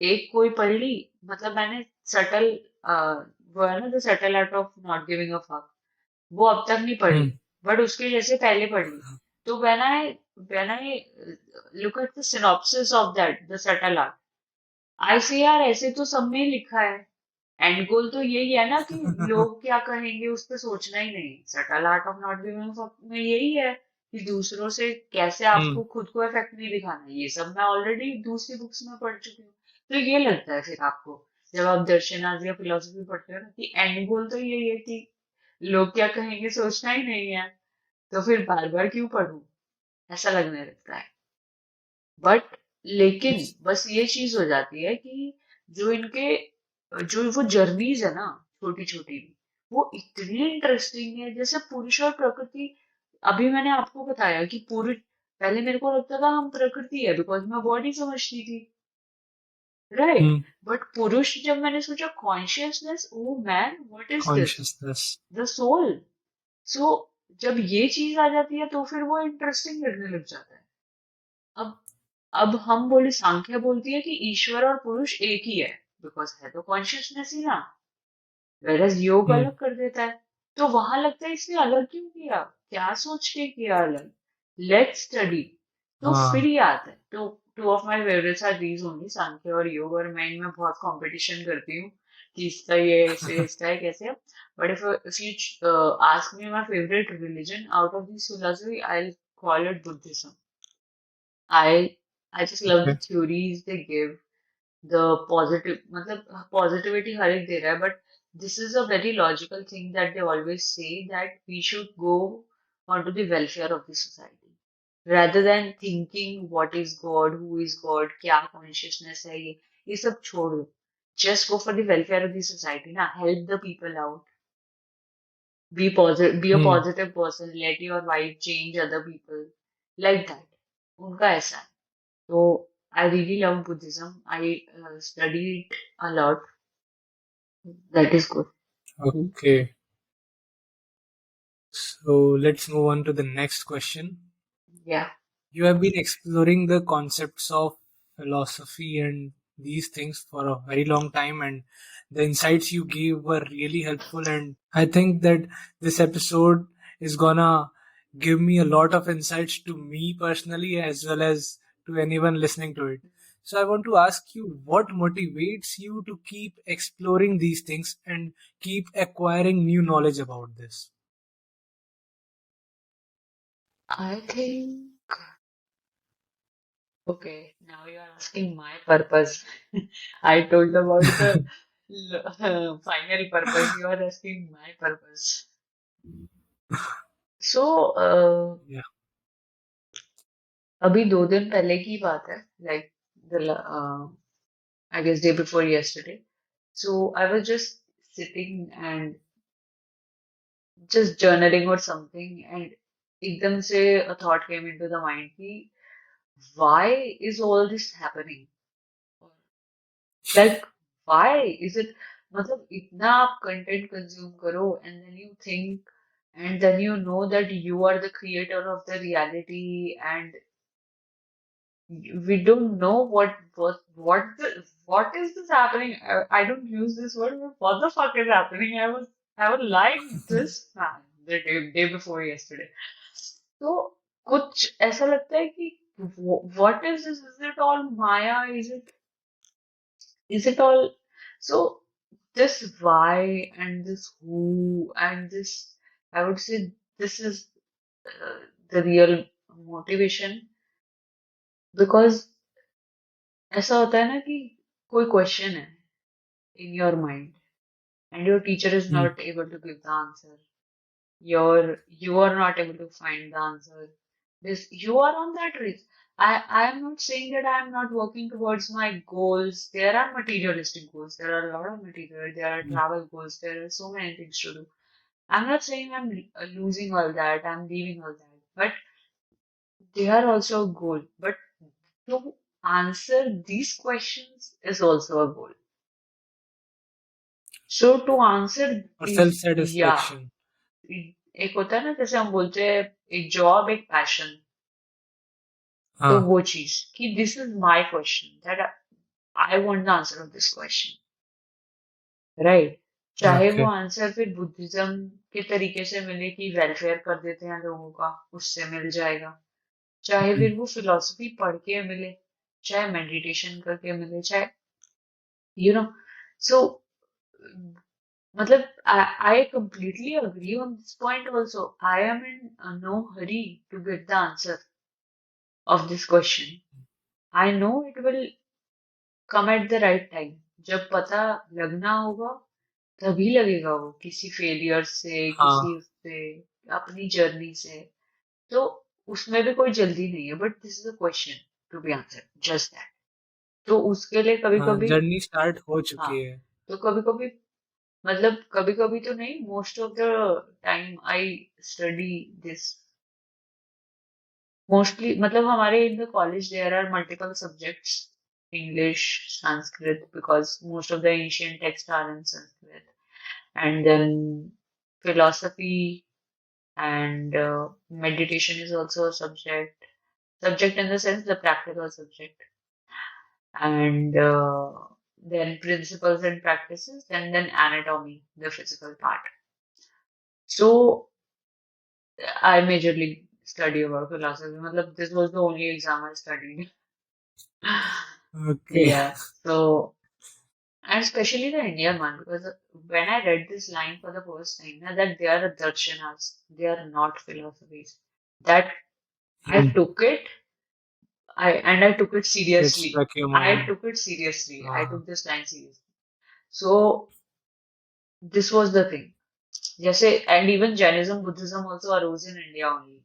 B: एक कोई पढ़ ली, मतलब मैंने सटल, वो है ना the subtle art of not giving a fuck, वो अब तक नहीं पढ़ी,
A: हम्म।
B: बट उसके जैसे पहले पढ़ ली। तो when I look at the synopsis of that, the subtle art, आई से यार ऐसे तो सब में ही लिखा है, एंड गोल तो यही है ना कि लोग क्या कहेंगे उस पर सोचना ही नहीं। Subtle art of not giving में यही है कि दूसरों से कैसे
A: हम्म।
B: आपको खुद को इफेक्ट नहीं दिखाना। ये सब मैं ऑलरेडी दूसरी बुक्स में पढ़ चुकी हूँ। तो ये लगता है फिर आपको, जब आप दर्शनार्थ या फिलोसफी पढ़ते हो ना, कि एंड गोल तो यही है कि लोग क्या कहेंगे सोचना ही नहीं है, तो फिर बार बार क्यों पढूं, ऐसा लगने लगता है। बट लेकिन बस ये चीज हो जाती है कि जो इनके, जो वो जर्नीज है ना, छोटी छोटी, वो इतनी इंटरेस्टिंग है। जैसे पुरुष और प्रकृति, अभी मैंने आपको बताया कि पुरुष, पहले मेरे को लगता था हम प्रकृति है बिकॉज मैं बॉडी समझती थी, राइट।
A: हम्म।
B: बट पुरुष, जब मैंने सोचा consciousness, oh man what is this,
A: consciousness.
B: The soul. So जब ये चीज आ जाती है तो फिर वो इंटरेस्टिंग लगने लग जाता है। अब अब हम बोले, सांख्य बोलती है कि ईश्वर और पुरुष एक ही है, बिकॉज है तो कॉन्शियसनेस ही ना, वेरएज योग
A: हम्म।
B: अलग कर देता है। तो वहां लगता है इसने अलग क्यों किया, क्या सोच के किया अलग, लेट्स स्टडी। तो फिर
A: हाँ।
B: ये आता है। तो two of my favourites are these only, Sankhya और योग, और मैं इनमें बहुत कंपटीशन करती हूँ कि इसका ये ऐसे, इसका है कैसे। But if you ask me my favourite religion out of this philosophy, I call it Buddhism. I I just love the
A: Okay.
B: theories they give, the positive, मतलब positivity हर एक दे रहा है, but this is a very logical thing that they always say, that we should go onto the welfare of the society rather than thinking what is God, who is God, क्या consciousness है, ये सब छोड़ दो, just go for the welfare of the society ना, help the people out, be positive, be a
A: hmm.
B: positive person, let your vibe change other people, like that, उनका ऐसा है। So I really love Buddhism. I study it a lot. That is good. Hmm.
A: Okay. So let's move on to the next question.
B: Yeah.
A: You have been exploring the concepts of philosophy and these things for a very long time, and the insights you gave were really helpful. And I think that this episode is gonna give me a lot of insights to me personally as well as to anyone listening to it. So I want to ask you, what motivates you to keep exploring these things and keep acquiring new knowledge about this?
B: I think, okay, now you are asking my purpose. I told about the final purpose. You are asking my purpose. So,
A: Yeah.
B: अभी 2 दिन पहले की बात है, like I guess day before yesterday. So I was just sitting and just journaling or something, and एकदम से a thought came into the mind कि why is all this happening, like why is it, मतलब इतना आप content consume करो and then you think, and then you know that you are the creator of the reality, and we don't know what is this happening. I don't use this word, but what the fuck is happening. I was like this man the day before yesterday. तो कुछ ऐसा लगता है कि what is this? Is it all Maya? Is it all, so this why and this who and this, I would say this is the real motivation, because ऐसा होता है ना कि कोई क्वेश्चन है in your mind and your teacher is
A: Hmm.
B: not able to give the answer, you are not able to find the answer, this you are on that race, I am not saying that I am not working towards my goals. There are materialistic goals. There are a lot of material. There are
A: Mm.
B: travel goals. There are so many things to do. I'm not saying I'm losing all that. I'm leaving all that. But they are also a goal. But to answer these questions is also a goal. So to answer
A: और self
B: these, yeah,
A: satisfaction.
B: एक होता है ना जैसे हम बोलते हैं एक जॉब एक पैशन. तो
A: हाँ.
B: वो चीज कि this is my question that I want the answer of this question. Right. चाहे वो
A: ओके.
B: आंसर फिर बुद्धिज्म के तरीके से मिले कि वेलफेयर कर देते हैं लोगों का, उससे मिल जाएगा. चाहे
A: हम्म.
B: फिर वो फिलोसफी पढ़ के मिले, चाहे मेडिटेशन करके मिले, चाहे यू नो. सो मतलब I completely agree on this point also. I am in no hurry to get the answer of this question. I know it will come at the right time. जब पता लगना होगा तभी लगेगा वो, किसी फेलियर से,
A: हाँ.
B: किसी उससे, अपनी जर्नी से. तो उसमें भी कोई जल्दी नहीं है, but this is a question to be answer, just that. तो उसके लिए कभी
A: हाँ,
B: कभी,
A: जर्नी स्टार्ट हो
B: हाँ,
A: चुकी है.
B: तो कभी कभी, मतलब कभी कभी तो नहीं, most of the time I study this. Mostly मतलब हमारे in the college there are multiple subjects. English, Sanskrit, because most of the ancient texts are in Sanskrit, and then philosophy and meditation is also a subject. Subject in the sense the practical subject, and then principles and practices, and then anatomy, the physical part. So I majorly study about philosophy. Matlab, this was the only exam I studied.
A: Okay.
B: Yeah. So, and especially the Indian one, because when I read this line for the first time, na, that they are darshanas, they are not philosophies. That I
A: hmm.
B: took it, I took it
A: It
B: seriously.
A: struck your
B: I
A: mind.
B: took it seriously. I
A: हाँ.
B: took this line seriously. So this was the thing. जैसे, and even Jainism, Buddhism also arose in India only.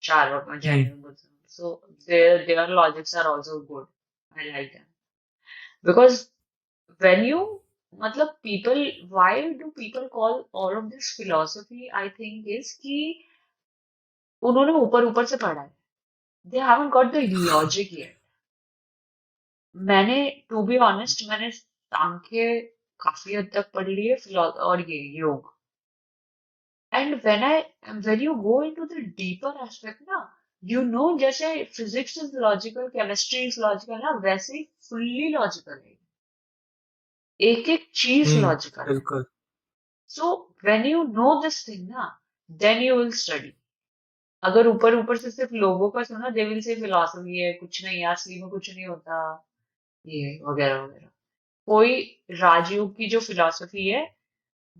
B: Charvaka,
A: hmm.
B: Jainism, Buddhism. So their logics are also good. I like them. Because when you, matlab people, why do people call all of this philosophy? I think is कि उन्होंने ऊपर ऊपर से पढ़ा है. They haven't got the logic yet. मैंने, to be honest, मैंने सांख्य काफी हद तक पढ़ ली है, और ये योग. And when you go into the deeper aspect ना, जैसे physics is logical, chemistry is logical ना, वैसे ही फुल्ली लॉजिकल है. एक एक चीज
A: हम्म.
B: लॉजिकल है.
A: बिल्कुल.
B: So when you know this thing ना, देन यू विल स्टडी. अगर ऊपर ऊपर से सिर्फ लोगों का सुना, दे विल से फिलोसफी है, कुछ नहीं, असली में कुछ नहीं होता, ये वगैरह वगैरह. कोई राजयोग की जो फिलोसफी है,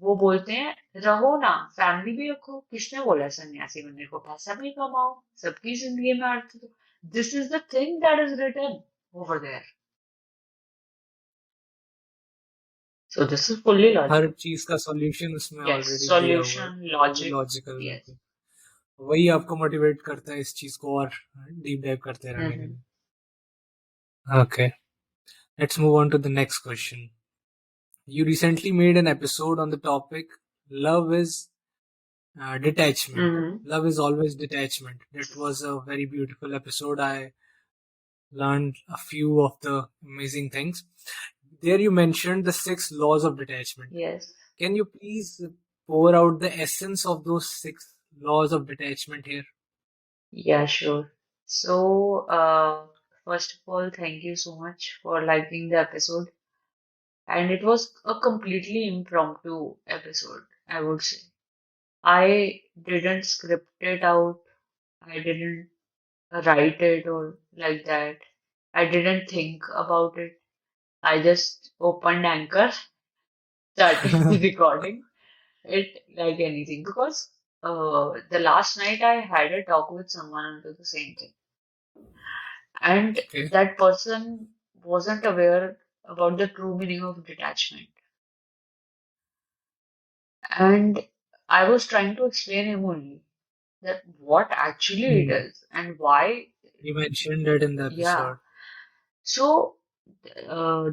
B: वो बोलते हैं रहो ना, फैमिली भी रखो. किसने बोला सन्यासी बनने को? पैसा भी कमाओ, सबकी जिंदगी में अर्थ दो. This is the thing that is written over there. So this is fully
A: her
B: logical.
A: चीज का सॉल्यूशन उसमें
B: यस,
A: ऑलरेडी दिया हुआ है,
B: सॉल्यूशन,
A: वो
B: लॉजिक.
A: Logical
B: yes.
A: करके. वही आपको मोटिवेट करता है इस चीज को और डीप डाइव करते रहने के लिए. Okay. Let's move on to the next question. You recently made an episode on the topic love is detachment. Love is always detachment. That was a very beautiful episode. I learned a few of the amazing things. There you mentioned the six laws of detachment.
B: Yes.
A: Can you please pour out the essence of those six laws of detachment here?
B: Yeah, sure. So, first of all, thank you so much for liking the episode. And it was a completely impromptu episode, I would say. I didn't script it out. I didn't write it or like that. I didn't think about it. I just opened Anchor, started recording it like anything. Because the last night I had a talk with someone into the same thing. And
A: Okay.
B: that person wasn't aware about the true meaning of detachment. And I was trying to explain him only that what actually it
A: Hmm.
B: is and why.
A: You mentioned it in the
B: yeah.
A: episode.
B: So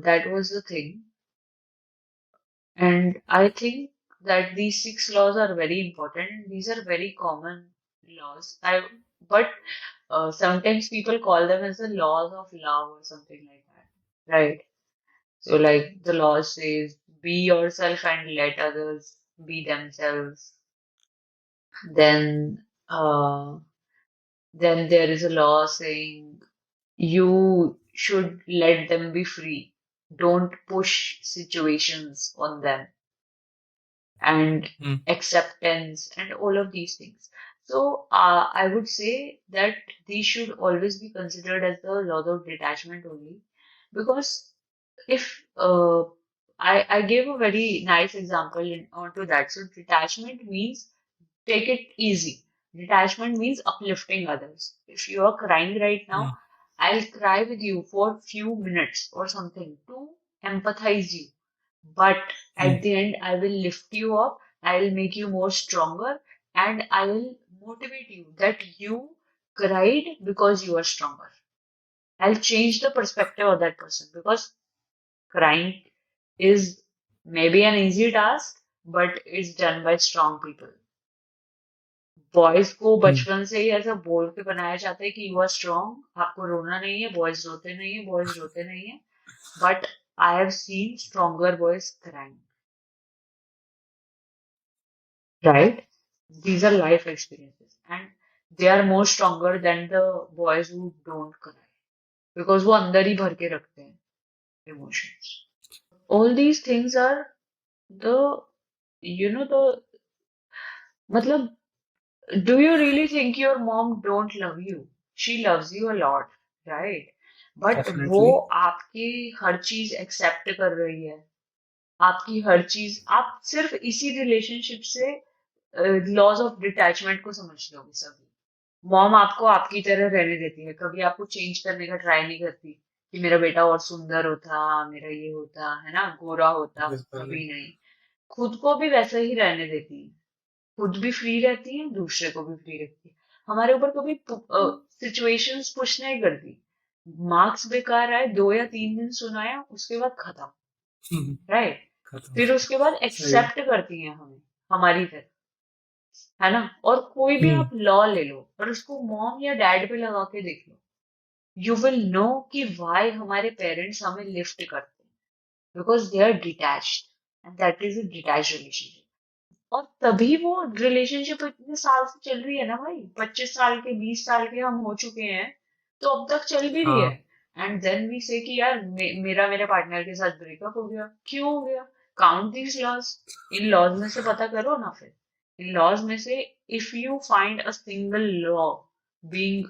B: that was the thing. And I think that these six laws are very important. These are very common laws. But sometimes people call them as the laws of love or something like that, right? So, like the law says, be yourself and let others be themselves. Then, then there is a law saying you should let them be free. Don't push situations on them, and
A: Hmm.
B: acceptance and all of these things. So I would say that these should always be considered as the laws of detachment only, because if I gave a very nice example onto that. So detachment means take it easy. Detachment means uplifting others. If you are crying right
A: Hmm.
B: now, I'll cry with you for few minutes or something to empathize you. But
A: Hmm.
B: at the end, I will lift you up, I will make you more stronger, and I will motivate you that you cried because you are stronger. I'll change the perspective of that person, because crying is maybe an easy task, but it's done by strong people. Boys को
A: Hmm.
B: बचपन से ही ऐसा बोल के बनाया जाता है कि यू आर स्ट्रांग, आपको रोना नहीं है, बॉयज रोते नहीं है, बॉयज रोते नहीं है. But I have seen stronger boys crying, right? These are life experiences, and they are more stronger than the boys who don't cry, because वो अंदर ही भर के रखते हैं emotions. All these things are the, the, मतलब, do you really think your mom don't love you? She loves you a lot, right? But वो
A: Definitely.
B: आपकी हर चीज एक्सेप्ट कर रही है, आपकी हर चीज, आप सिर्फ इसी रिलेशनशिप से लॉज ऑफ डिटैचमेंट को समझ लोगे सभी. मॉम आपको आपकी तरह रहने देती है, कभी आपको चेंज करने का ट्राई नहीं करती कि मेरा बेटा और सुंदर होता, मेरा ये होता है ना, गोरा होता.
A: बिल्कुल।
B: कभी नहीं. खुद को भी वैसा ही रहने देती है, खुद भी फ्री रहती है, दूसरे को भी फ्री रखती है. हमारे ऊपर कभी सिचुएशंस पुश नहीं करती. मार्क्स बेकार आए, 2 या 3 दिन सुनाया, उसके बाद खत्म,
A: हम्म,
B: राइट?
A: खत्म।
B: फिर उसके बाद
A: सही है।
B: एक्सेप्ट करती हैं हमें, हमारी तरह, है ना? और कोई भी
A: हम्म।
B: आप लॉ ले लो और उसको मॉम या डैड पे लगा के देख लो, यू विल नो कि वाई हमारे पेरेंट्स हमें लिफ्ट करते हैं, because they are detached, and that is a detached relationship. और तभी वो रिलेशनशिप इतने साल से चल रही है ना भाई, 25 साल के, 20 साल के हम हो चुके हैं, तो अब तक चल भी रही है.
A: हाँ।
B: एंड देन वी से कि यार मेरा मेरे पार्टनर के साथ ब्रेकअप हो गया, क्यों हो गया? Count these laws. इन लॉज में से पता करो ना फिर. इन लॉज में से if you find a single law being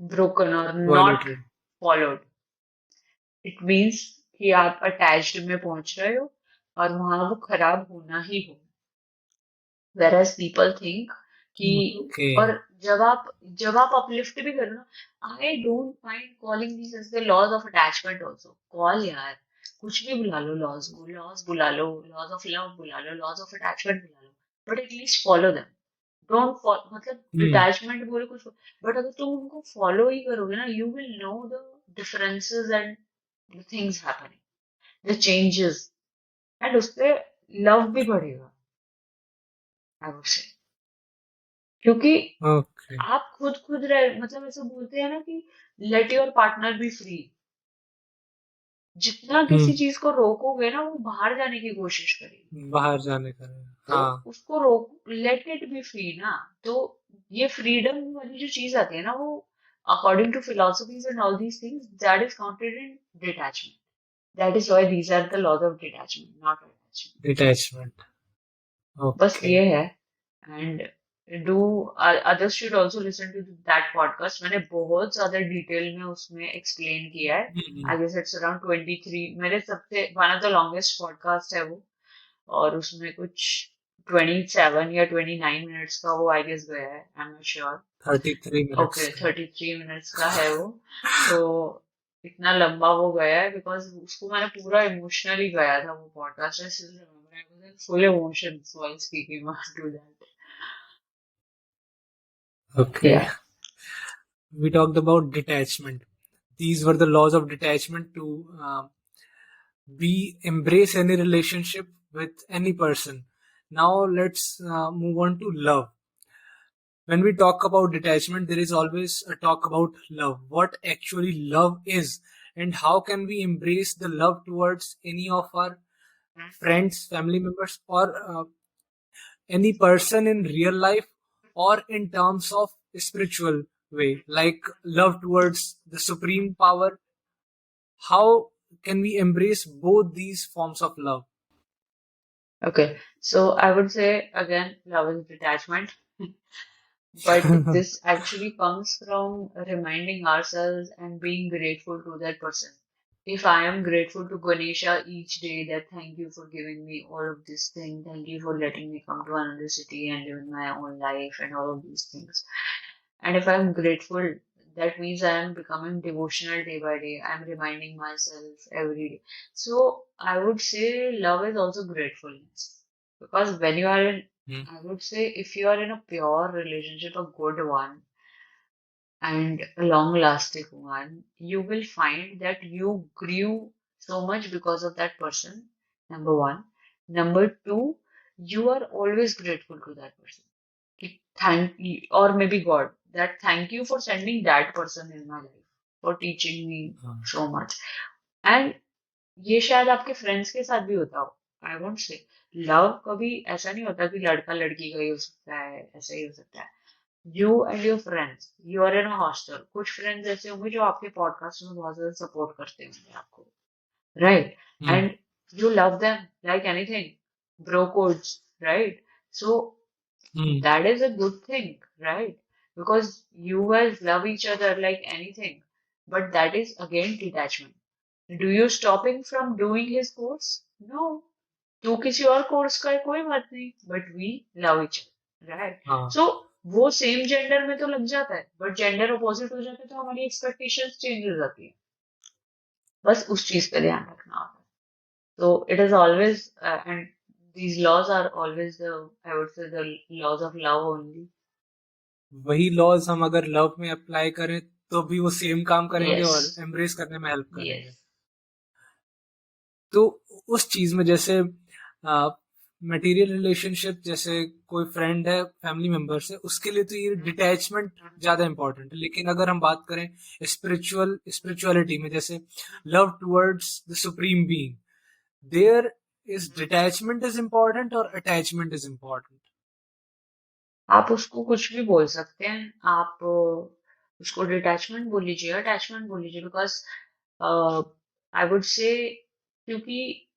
B: broken और not
A: violated.
B: Followed, it means कि आप अटैच्ड में पहुंच रहे हो, और वहां वो खराब होना ही हो. whereas people think कि,
A: ओके।
B: और जब आप अपलिफ्ट भी करो ना, I don't mind calling this as the laws of attachment also. Call यार, कुछ भी बुला लो, लॉज बुला लो, लॉज ऑफ लव बुला लो, लॉज ऑफ अटैचमेंट बुला लो, but at least follow them. Don't follow, मतलब
A: हम्म।
B: डिटैचमेंट बोले कुछ, बट अगर तुम उनको फॉलो ही करोगे ना, you will know the differences and the things happening, the changes, and उससे लव भी बढ़ेगा, आई वुड से. क्योंकि
A: ओके।
B: आप खुद खुद रह, मतलब ऐसे बोलते हैं ना कि let your partner B free. जितना किसी
A: हम्म।
B: चीज को रोकोगे ना, वो बाहर जाने की कोशिश करेगी.
A: बाहर जाने का है।
B: तो
A: हाँ।
B: उसको रोक, लेट इट बी फ्री ना. तो ये फ्रीडम वाली जो चीज आती है ना, वो according to philosophies and all these things, that is counted in detachment. That is why these are the laws of detachment, not attachment.
A: Detachment.
B: बस
A: ओके।
B: ये है. And do others should also listen to that podcast. मैंने बहुत ज्यादा detail में उसमें explain किया है.
A: हम्म।
B: आई गेस इट्स अराउंड 23, मेरे सबसे one of the longest podcast है वो. और उसमें कुछ 27 या 29 मिनट्स का वो आई गेस गया है, I am not sure.
A: 33 minutes
B: okay,
A: का।
B: 33 मिनट्स का है वो. तो इतना लंबा वो गया है बिकॉज उसको मैंने पूरा इमोशनली गया था वो podcast. Full emotions while speaking to that.
A: Okay.
B: Yeah.
A: we talked about detachment. These were the laws of detachment to be embrace any relationship with any person. Now let's move on to love. When we talk about detachment, there is always a talk about love. What actually love is, and how can we embrace the love towards any of our friends, family members, or any person in real life, or in terms of spiritual way, like love towards the supreme power. How can we embrace both these forms of love?
B: Okay, so I would say again, love is detachment. But this actually comes from reminding ourselves and being grateful to that person. If I am grateful to Ganesha each day that thank you for giving me all of this thing, thank you for letting me come to another city and live my own life and all of these things. And if I'm grateful, that means I am becoming devotional day by day. I'm reminding myself every day. So I would say love is also gratefulness. Because when you are in,
A: Hmm.
B: I would say if you are in a pure relationship, a good one, and a long lasting one, you will find that you grew so much because of that person. Number one. Number two, you are always grateful to that person. Thank you, or maybe God, that thank you for sending that person in my life, for teaching me
A: हाँ,
B: so much. And ये शायद आपके friends के साथ भी होता हो. I won't say love कभी ऐसा नहीं होता कि लड़का लड़की का ही हो सकता है, ऐसा ही हो सकता है. You and your friends, you are in a hostel. कुछ फ्रेंड्स ऐसे होंगे जो आपके पॉडकास्ट में बहुत ज्यादा सपोर्ट करते होंगे आपको, right?
A: Hmm,
B: And you love them like anything, bro codes, right? So
A: hmm,
B: that is a good thing, right? Because you guys love each other like anything. But that is again detachment. Do you stop him from doing his course? No. तू किसी और course का है कोई बात नहीं, but we love each other, right?
A: हाँ,
B: सो वो सेम जेंडर में तो लग जाता है, बट जेंडर अपोजिट हो जाता है तो हमारी एक्सपेक्टेशंस चेंज हो जाती है. बस उस चीज पे ध्यान रखना होता है. So it is always, and these laws are always the, I would say, the laws of love only.
A: वही लॉज हम अगर लव में अप्लाई करें तो भी वो सेम काम करेंगे और
B: Yes,
A: एम्ब्रेस करने में हेल्प करेंगे.
B: yes.
A: तो उस चीज में जैसे मटेरियल रिलेशनशिप, जैसे कोई फ्रेंड है, फैमिली मेंबर से, उसके लिए तो ये डिटैचमेंट ज्यादा इंपॉर्टेंट है. लेकिन अगर हम बात करें स्पिरिचुअलिटी में, जैसे love towards the supreme being, there is detachment is important और अटैचमेंट इज इम्पोर्टेंट.
B: आप उसको कुछ भी बोल सकते हैं. आप उसको डिटैचमेंट बोल लीजिए, अटैचमेंट बोल लीजिए, बिकॉज आई वुड से, क्योंकि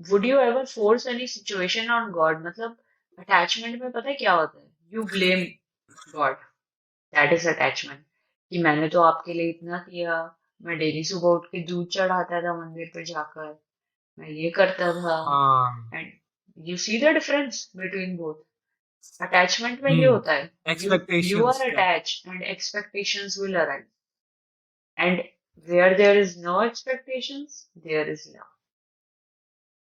B: would you ever force any situation on God? मतलब अटैचमेंट में पता है क्या होता है? You blame God. That is attachment. कि मैंने तो आपके लिए इतना किया, मैं डेली सुबह उठ के दूध चढ़ाता था मंदिर पे जाकर, मैं ये करता था.
A: हाँ.
B: And you see the difference between both. Attachment में ये होता है, you are
A: एक्सपेक्टेशंस क्या.
B: attached and expectations will arise. And where there is no expectations, there is love.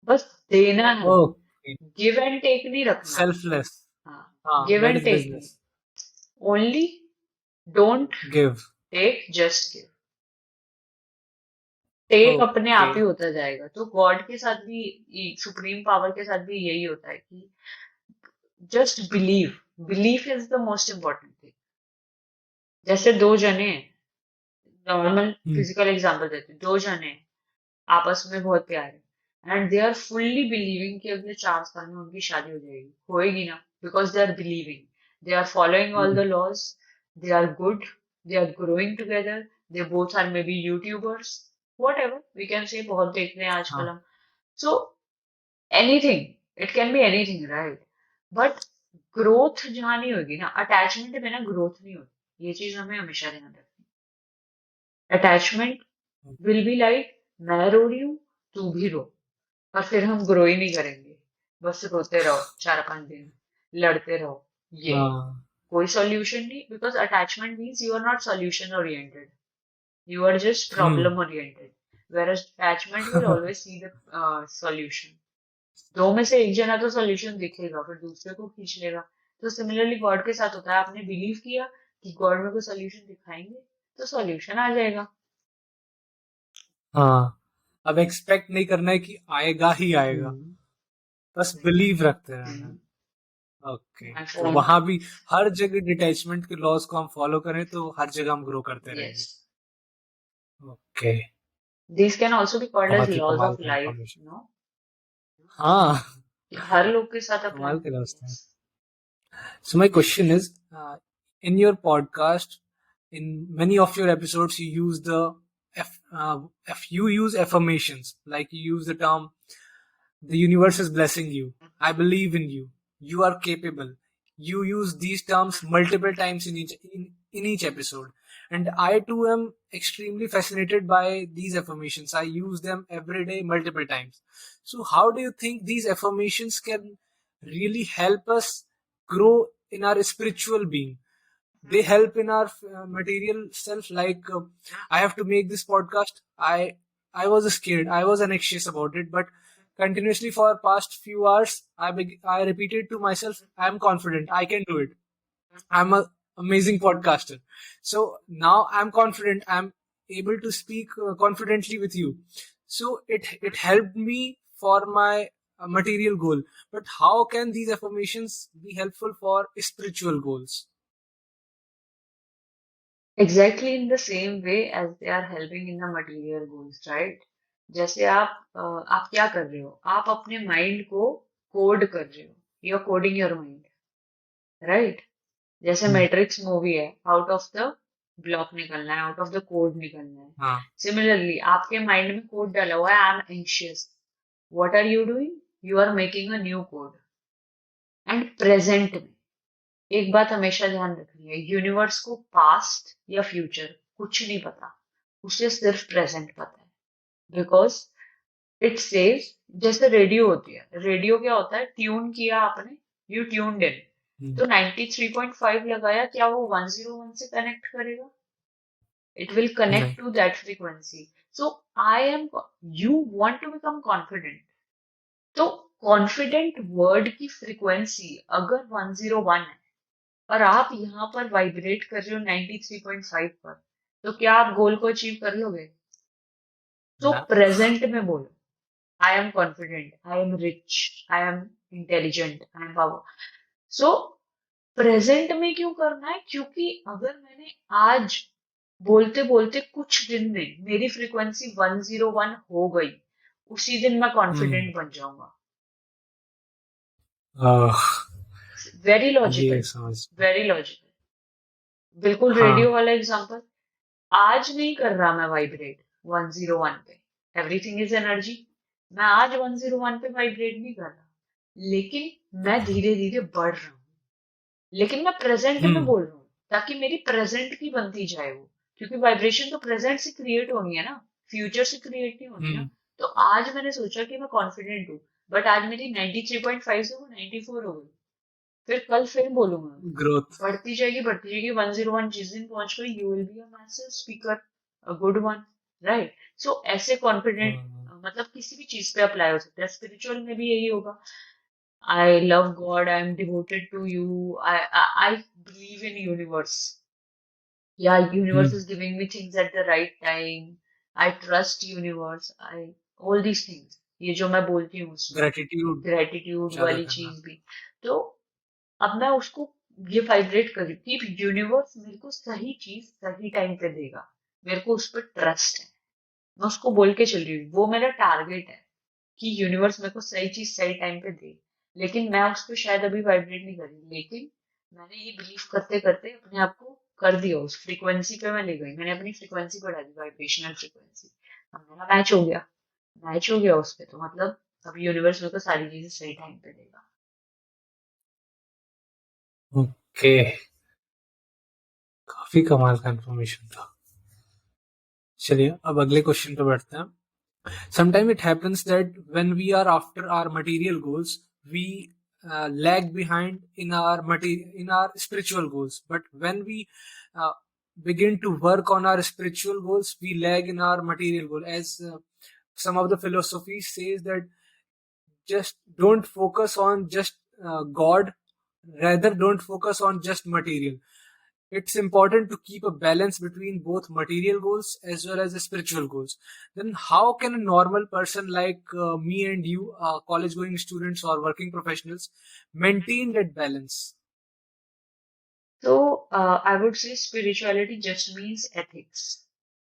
B: बस देना है.
A: ओके.
B: गिव एंड टेक नहीं रखना.
A: सेल्फलेस.
B: हाँ,
A: हाँ,
B: give
A: that
B: and
A: is
B: take नहीं.
A: Business.
B: Only don't
A: give.
B: Take, just give. Take अपने
A: okay.
B: आप ही होता जाएगा. तो गॉड के साथ भी, सुप्रीम पावर के साथ भी यही होता है कि just believe. Belief is the most important thing. जैसे दो जने, नॉर्मल
A: हम्म.
B: फिजिकल एग्जांपल देते हैं, दो जने आपस में बहुत प्यार है and they are fully believing कि अगले 4 साल में उनकी शादी हो जाएगी, होएगी ना, because they are believing, they are following all the laws, they are good, they are growing together, they both are maybe YouTubers, whatever we can say, बहुत देख रहे हैं आजकल
A: हाँ.
B: हम. So anything, it can be anything, right? But growth जहां नहीं होगी ना, अटैचमेंट में ना ग्रोथ नहीं होती. ये चीज हमें हमेशा ध्यान रखनी है. अटैचमेंट विल बी लाइक, मैं रो रही हूँ, तू भी रो, और फिर हम ग्रो ही नहीं करेंगे. बस रोते रहो 4-5 दिन, लड़ते रहो. ये
A: हाँ.
B: कोई सॉल्यूशन नहीं, because attachment means you are not solution oriented, you are just
A: hmm.
B: Problem oriented. whereas attachment will always see the solution. दो में से एक जना तो सॉल्यूशन दिखेगा, फिर दूसरे को खींच लेगा. तो सिमिलरली गॉड के साथ होता है. आपने बिलीव किया कि गॉड मेरे को सोल्यूशन दिखाएंगे तो सोल्यूशन आ जाएगा।
A: हाँ, अब एक्सपेक्ट नहीं करना है कि आएगा ही आएगा,
B: हम्म।
A: बस बिलीव रखते रहना
B: हम्म।
A: है। ओके,
B: माय
A: तो
B: फोन।
A: वहां भी हर जगह डिटैचमेंट के लॉज को हम फॉलो करें तो हर जगह हम ग्रो करते
B: यस।
A: रहेंगे। Okay,
B: These can also be called as
A: बहुत ही
B: laws
A: कमाल
B: of
A: का
B: life,
A: इंफॉर्मेशन। हाँ,
B: कि हर लोग के साथ अप्लाई
A: कमाल के
B: होंगे।
A: दोस्त हैं।
B: Yes.
A: So my question is, in your podcast, in many of your episodes, you use you use affirmations, like you use the term, the universe is blessing you. I believe in you. You are capable. You use these terms multiple times in each episode. And I too am extremely fascinated by these affirmations. I use them every day, multiple times. So how do you think these affirmations can really help us grow in our spiritual being? They help in our material self, like I have to make this podcast. I was scared, I was anxious about it, but continuously for past few hours I repeated to myself, I am confident, I can do it, I'm a amazing podcaster. So now I'm confident, I'm able to speak confidently with you. So it helped me for my material goal. But how can these affirmations be helpful for spiritual goals?
B: Exactly in the same way as they are helping in the material goals, right? जैसे आप क्या कर रहे हो? आप अपने mind को code कर रहे हो। You are coding your mind, right? जैसे
A: Hmm.
B: मैट्रिक्स मूवी है, आउट ऑफ द ब्लॉक निकलना है, आउट ऑफ द कोड निकलना है।
A: हाँ.
B: सिमिलरली आपके माइंड में कोड डाला हुआ है, I am anxious. What are you doing? You are making a new code. And present में एक बात हमेशा ध्यान रखनी है, यूनिवर्स को पास्ट या फ्यूचर कुछ नहीं पता, उसे सिर्फ प्रेजेंट पता है। बिकॉज इट सेज, जैसे रेडियो होती है, रेडियो क्या होता है, ट्यून किया आपने, यू ट्यून्ड इन,
A: Hmm.
B: तो 93.5 लगाया, क्या वो 101 से कनेक्ट करेगा? इट विल कनेक्ट
A: नहीं.
B: To that frequency. So I am, you want to become confident, तो कॉन्फिडेंट वर्ड की फ्रीक्वेंसी अगर 101 है और आप यहाँ पर वाइब्रेट कर रहे हो 93.5 पर, तो क्या आप गोल को अचीव कर लोगे? तो
A: ना.
B: प्रेजेंट में बोलो, I am confident, I am rich, I am intelligent, I am power. So present में क्यों करना है? क्योंकि अगर मैंने आज बोलते बोलते कुछ दिन में मेरी फ्रीक्वेंसी 101 हो गई, उसी दिन मैं
A: हम्म.
B: कॉन्फिडेंट बन जाऊंगा।
A: आह,
B: वेरी
A: ये
B: लॉजिकल,
A: समझ.
B: Very logical. बिल्कुल रेडियो
A: हाँ.
B: वाला एग्जांपल। आज नहीं कर रहा मैं वाइब्रेट 101 पे, एवरीथिंग इज एनर्जी। मैं आज 101 पे वाइब्रेट नहीं कर रहा, लेकिन मैं धीरे धीरे बढ़ रहा हूँ। लेकिन मैं प्रेजेंट में
A: हम्म.
B: बोल रहा हूँ ताकि मेरी प्रेजेंट की बनती जाए वो, क्योंकि वाइब्रेशन तो प्रेजेंट से क्रिएट होनी है ना, फ्यूचर से क्रिएट नहीं होनी ना।
A: हम्म.
B: तो आज मैंने सोचा कि मैं कॉन्फिडेंट हूँ, बट आज मेरी 93.5 से वो 94 हो गई, फिर कल फिर बोलूंगा,
A: ग्रोथ.
B: बढ़ती जाएगी 101, जिस दिन पहुंच गई you will be a massive speaker, a good one, right? So ऐसे कॉन्फिडेंट
A: हम्म.
B: मतलब किसी भी चीज पे अप्लाई हो सकता है, स्पिरिचुअल में भी यही होगा। I love God. I am devoted to you. I believe in universe. Yeah, universe
A: hmm.
B: is giving me things at the right time. I trust universe. I all these things. ये जो मैं बोलती हूँ उसमें
A: ग्रेटिट्यूड
B: ग्रेटिट्यूड
A: ज्यादा
B: वाली
A: करना.
B: चीज भी, तो अब मैं उसको ये वाइब्रेट कर रही हूँ कि यूनिवर्स मेरे को सही चीज सही टाइम पे देगा। मेरे को उस पर ट्रस्ट है, मैं उसको बोल के चल रही हूँ, वो मेरा टारगेट है कि यूनिवर्स मेरे को सही चीज सही टाइम पे दे। लेकिन मैं उस पर शायद अभी वाइब्रेट नहीं कर रही, लेकिन मैंने ये बिलीव करते करते अपने आप को कर दिया, उस फ्रीक्वेंसी पे मैं ले गई, मैंने अपनी फ्रीक्वेंसी बढ़ा दी, वाइब्रेशनल फ्रीक्वेंसी। अब मेरा मैच हो गया, मैच हो गया उस पे, तो मतलब अब यूनिवर्स मेरे को सारी चीजें सही टाइम पे देगा।
A: ओके, काफी कमाल का इन्फॉर्मेशन था. चलिए अब अगले क्वेश्चन पे बढ़ते हैं. Sometimes it happens that when we are after our material goals, we lag behind in our spiritual goals. But when we uh, begin to work on our spiritual goals, we lag in our material goal. As some of the philosophy says that just don't focus on just God, rather don't focus on just material. it's important to keep a balance between both material goals as well as the spiritual goals. Then how can a normal person like me and you, college going students or working professionals, maintain that balance?
B: So, I would say spirituality just means ethics,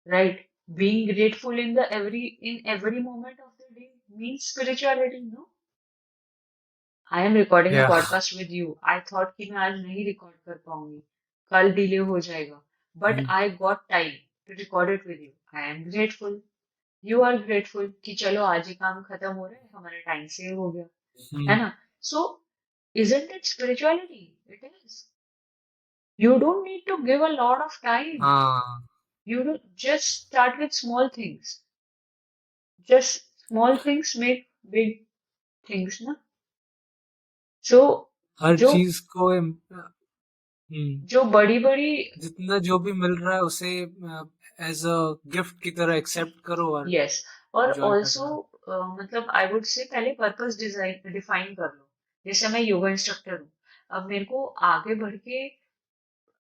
B: right? Being grateful in every moment of the day means spirituality, no? I am recording a
A: Yeah.
B: podcast with you. I thought कि मैं आज नहीं record कर पाऊंगी, कल delay हो जाएगा. But
A: Hmm.
B: I got time to record it with you. I am grateful. You are grateful कि चलो आज ही काम खत्म हो रहा है, हमारा टाइम सेव हो गया, है
A: Hmm.
B: ना? So, isn't it spirituality? It is. You don't need to give a lot of time.
A: हाँ.
B: You don't just start with small things. Just small things make big things, ना? So,
A: हर
B: जो
A: चीज को
B: जो बड़ी बड़ी
A: जितना जो भी मिल रहा है उसे एज अ गिफ्ट की तरह एक्सेप्ट करो और
B: यस, और
A: एंजॉय
B: ऑल्सो
A: करना।
B: मतलब आई वुड से पहले पर्पस डिजाइन डिफाइन कर लो. जैसे मैं योगा इंस्ट्रक्टर हूँ, अब मेरे को आगे बढ़ के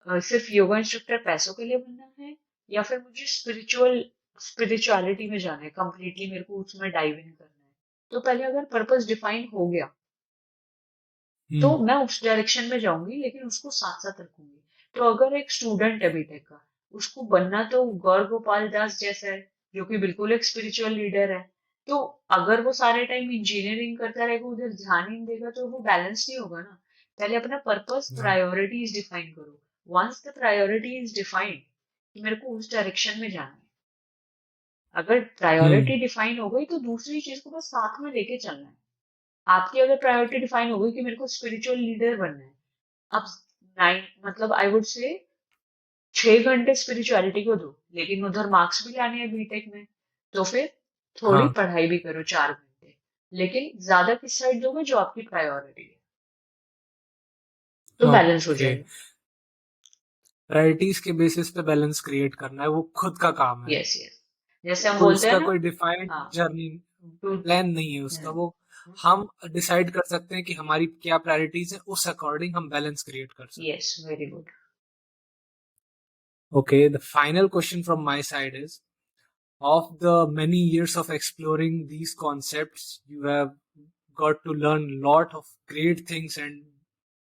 B: सिर्फ योगा इंस्ट्रक्टर पैसों के लिए बनना है, या फिर मुझे स्पिरिचुअलिटी में जाना है कंप्लीटली, मेरे को उसमें डाइव इन करना है. तो पहले अगर पर्पस डिफाइन हो गया तो
A: हम्म.
B: मैं उस डायरेक्शन में जाऊंगी, लेकिन उसको साथ साथ रखूंगी. तो अगर एक स्टूडेंट है बीटेक का, उसको बनना तो गौर गोपाल दास जैसा है, जो कि बिल्कुल एक स्पिरिचुअल लीडर है. तो अगर वो सारे टाइम इंजीनियरिंग करता रहेगा, उधर ध्यान ही नहीं देगा, तो वो बैलेंस नहीं होगा ना. पहले अपना पर्पस
A: हाँ.
B: प्रायोरिटीज डिफाइन करो. Once the priority is defined कि मेरे को उस डायरेक्शन में जाना है, अगर
A: हम्म.
B: प्रायोरिटी डिफाइन हो गई तो दूसरी चीज को बस साथ में लेके चलना है. आपकी अगर प्रायोरिटी डिफाइन हो गई कि मेरे को स्पिरिचुअल लीडर बनना है, अब नाइन मतलब आई वुड से 6 घंटे स्पिरिचुअलिटी को दो, लेकिन उधर मार्क्स भी लाने हैं बीटेक में, तो फिर थोड़ी
A: हाँ.
B: पढ़ाई भी करो 4 घंटे, लेकिन ज्यादा किस साइड दोगे जो आपकी प्रायोरिटी है, तो बैलेंस हो
A: ओके.
B: जाएगा.
A: प्रायोरिटीज के बेसिस पे बैलेंस क्रिएट करना है, वो खुद का काम है.
B: यस यस, जैसे हम
A: कोई
B: बोलते हैं
A: उसका
B: ना.
A: कोई डिफाइंड
B: हाँ.
A: Journey
B: to.
A: प्लान नहीं है उसका. वो हम डिसाइड कर सकते हैं कि हमारी क्या प्रायोरिटीज है, उस अकॉर्डिंग हम बैलेंस क्रिएट कर सकते
B: यस, वेरी गुड.
A: हैं. Okay, the final question from my side is, of the many years of exploring these concepts, you have got to learn a lot of great things, and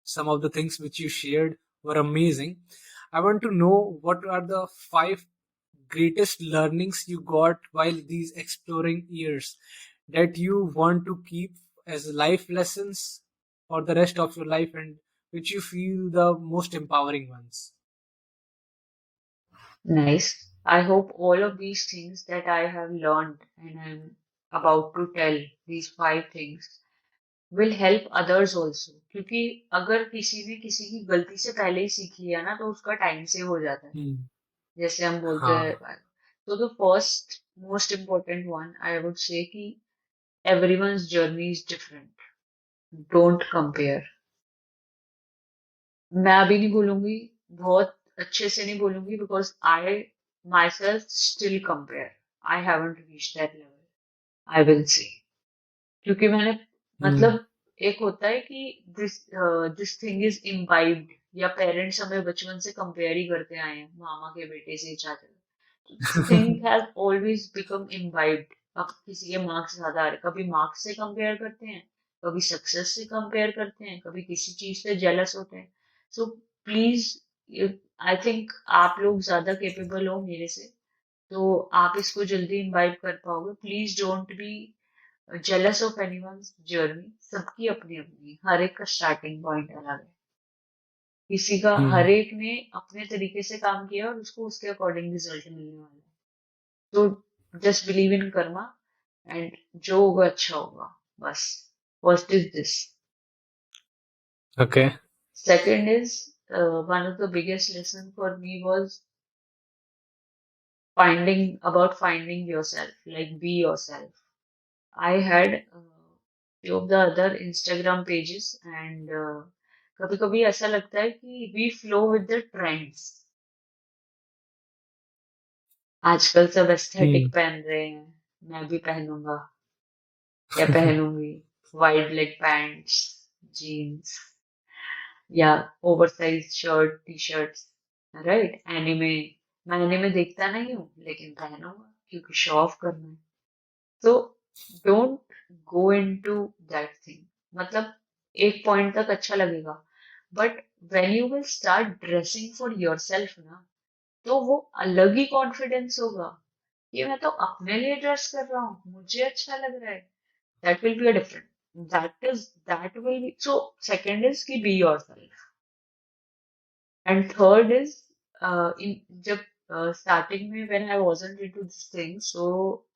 A: some of the things which you shared were amazing. I want to know what are the five greatest learnings you got while these exploring years that you want to keep as life lessons for the rest of your life, and which you feel the most empowering ones.
B: Nice. I hope all of these things that I have learned and I'm about to tell, these 5 things, will help others also. क्योंकि अगर किसी ने किसी की गलती से पहले ही सीख लिया ना, तो उसका टाइम सेव हो जाता है.
A: Hmm.
B: जैसे हम बोलते
A: हाँ.
B: हैं. तो the first most important one I would say कि everyone's journey is different. Don't compare. मैं अभी नहीं बोलूंगी, बहुत अच्छे से नहीं बोलूंगी, because I my self still compare. I haven't reach that level, I will say. क्योंकि मैंने
A: Hmm.
B: मतलब एक होता है कि this this thing is imbibed, या पेरेंट्स हमें बचपन से कंपेयर ही करते आए हैं मामा के बेटे से, चाचा. This thing has always become imbibed. अब किसी के मार्क्स ज्यादा आ रहे, कभी मार्क्स से कंपेयर करते हैं, कभी सक्सेस से कंपेयर करते हैं, कभी किसी चीज से जेलस होते हैं. सो प्लीज, आई थिंक आप लोग ज्यादा केपेबल हो मेरे से, तो आप इसको जल्दी इम्बाइब कर पाओगे. Please don't be jealous of anyone's journey. सबकी अपनी अपनी, हर एक का स्टार्टिंग पॉइंट अलग है. किसी का, हर
A: Hmm.
B: एक ने अपने तरीके से काम किया और उसको उसके अकॉर्डिंग रिजल्ट मिलने वाला है. तो just believe in Karma, and जो होगा अच्छा होगा, बस. First is this.
A: Okay.
B: Second is, one of the biggest lesson for me was finding yourself, like be yourself. I had few of the other Instagram pages, and कभी कभी ऐसा लगता है कि we flow with the trends. आजकल सब aesthetic
A: Hmm.
B: पहन रहे हैं, मैं भी पहनूंगा या पहनूंगी वाइड लेग पैंट्स, जीन्स, या oversize shirt T shirts. Right? Anime, मैं एनिमे देखता नहीं हूँ लेकिन पहनूंगा क्योंकि शो ऑफ करना है। तो don't go into that thing. मतलब एक पॉइंट तक अच्छा लगेगा, but when you will start dressing for yourself ना, तो वो अलग ही कॉन्फिडेंस होगा कि मैं तो अपने लिए ड्रेस कर रहा हूँ, मुझे अच्छा लग रहा है। That will be a different, that will be so. Second is कि be yourself, and third is in जब स्टार्टिंग में when I wasn't into this thing, so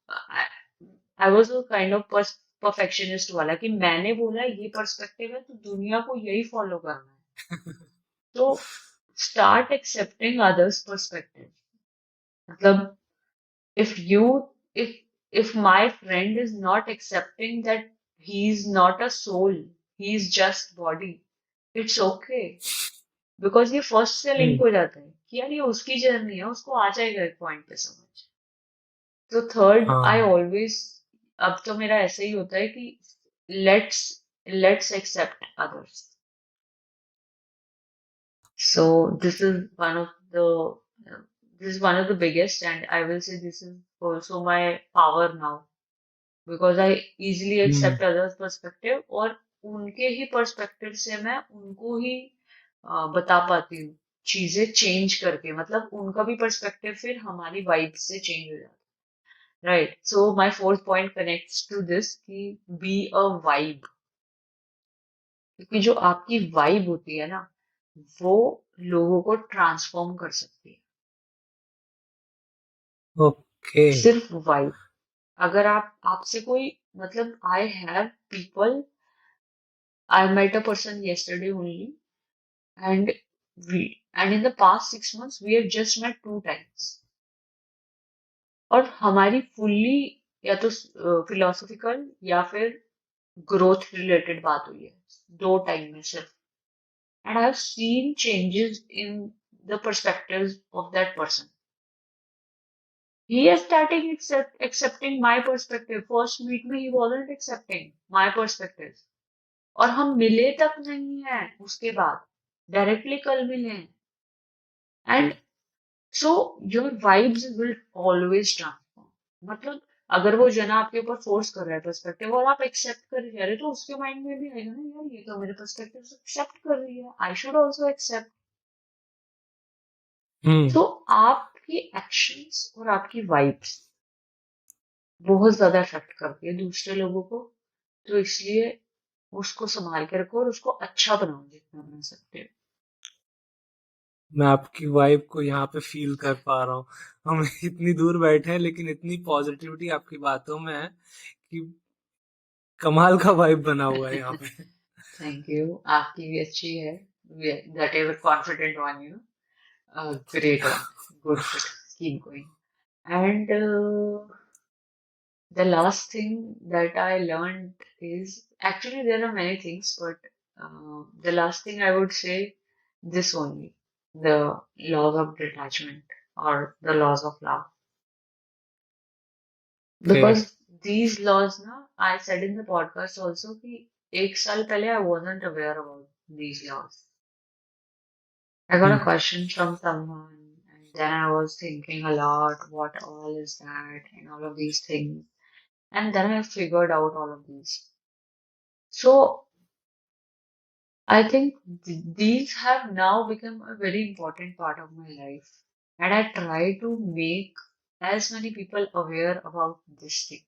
B: I was a kind of perfectionist वाला, कि मैंने बोला ये perspective है तो दुनिया को यही फॉलो करना है। तो स्टार्ट एक्सेप्टिंग अदर्स पर्सपेक्टिव। मतलब if you if if my friend is not accepting that he's not a soul, he's just body, it's okay, because ये फर्स्ट से लिंक
A: हम्म।
B: हो जाता है कि यार ये उसकी जर्नी है, उसको आ जाएगा एक पॉइंट पे समझ। तो थर्ड, आई
A: हाँ।
B: ऑलवेज, अब तो मेरा ऐसा ही होता है कि let's let's accept others. So this is one of the biggest, and I will say this is also my power now, because I easily
A: hmm.
B: accept others' perspective, और उनके ही पर्सपेक्टिव से मैं उनको ही बता पाती हूँ चीजें चेंज करके। मतलब उनका भी पर्सपेक्टिव फिर हमारी वाइब से चेंज हो जाता है, right? So my fourth point connects to this कि बी अ वाइब। क्योंकि जो आपकी वाइब होती है ना, वो लोगों को ट्रांसफॉर्म कर सकती है।
A: ओके।
B: सिर्फ वाइब। अगर आप आपसे कोई, मतलब I have people, I met a person yesterday only, and we and in the past 6 months we have just met 2 times, और हमारी फुल्ली या तो फिलोसफिकल या फिर ग्रोथ रिलेटेड बात हुई है 2 टाइम में सिर्फ। And I have seen changes in the perspectives of that person. He is starting accepting my perspective. First meet में he wasn't accepting my perspective, और हम मिले तक नहीं है उसके बाद, डायरेक्टली कल मिले हैं। And so your vibes will always transform. मतलब अगर वो जना आपके ऊपर फोर्स कर रहा है पर्सपेक्टिव और आप एक्सेप्ट कर जा रहे, तो उसके माइंड में भी आएगा ना, यार ये तो मेरे पर्सपेक्टिव से एक्सेप्ट कर रही है, आई शुड ऑल्सो एक्सेप्ट।
A: हम्म।
B: तो आपकी एक्शंस और आपकी वाइब्स बहुत ज्यादा इफेक्ट करती है दूसरे लोगों को। तो इसलिए उसको संभाल के रखो और उसको अच्छा बनाओ जितना बना सकते हो।
A: मैं आपकी वाइब को यहाँ पे फील कर पा रहा हूँ। हम इतनी दूर बैठे हैं लेकिन इतनी पॉजिटिविटी आपकी बातों में है कि कमाल का वाइब बना हुआ है यहाँ पे।
B: थैंक यू, आपकी भी अच्छी है। That is confident one, you know, great one, good good, keep going. And the last thing that I learned is, actually there are many things, but the last thing I would say this only, the laws of detachment or the laws of love.
A: Okay.
B: Because these laws, na, I said in the podcast also कि एक साल पहले I wasn't aware about these laws. I got a
A: hmm.
B: question from someone, and then I was thinking a lot, what all is that, and all of these things. And then I figured out all of these. So I think these have now become a very important part of my life. And I try to make as many people aware about this thing.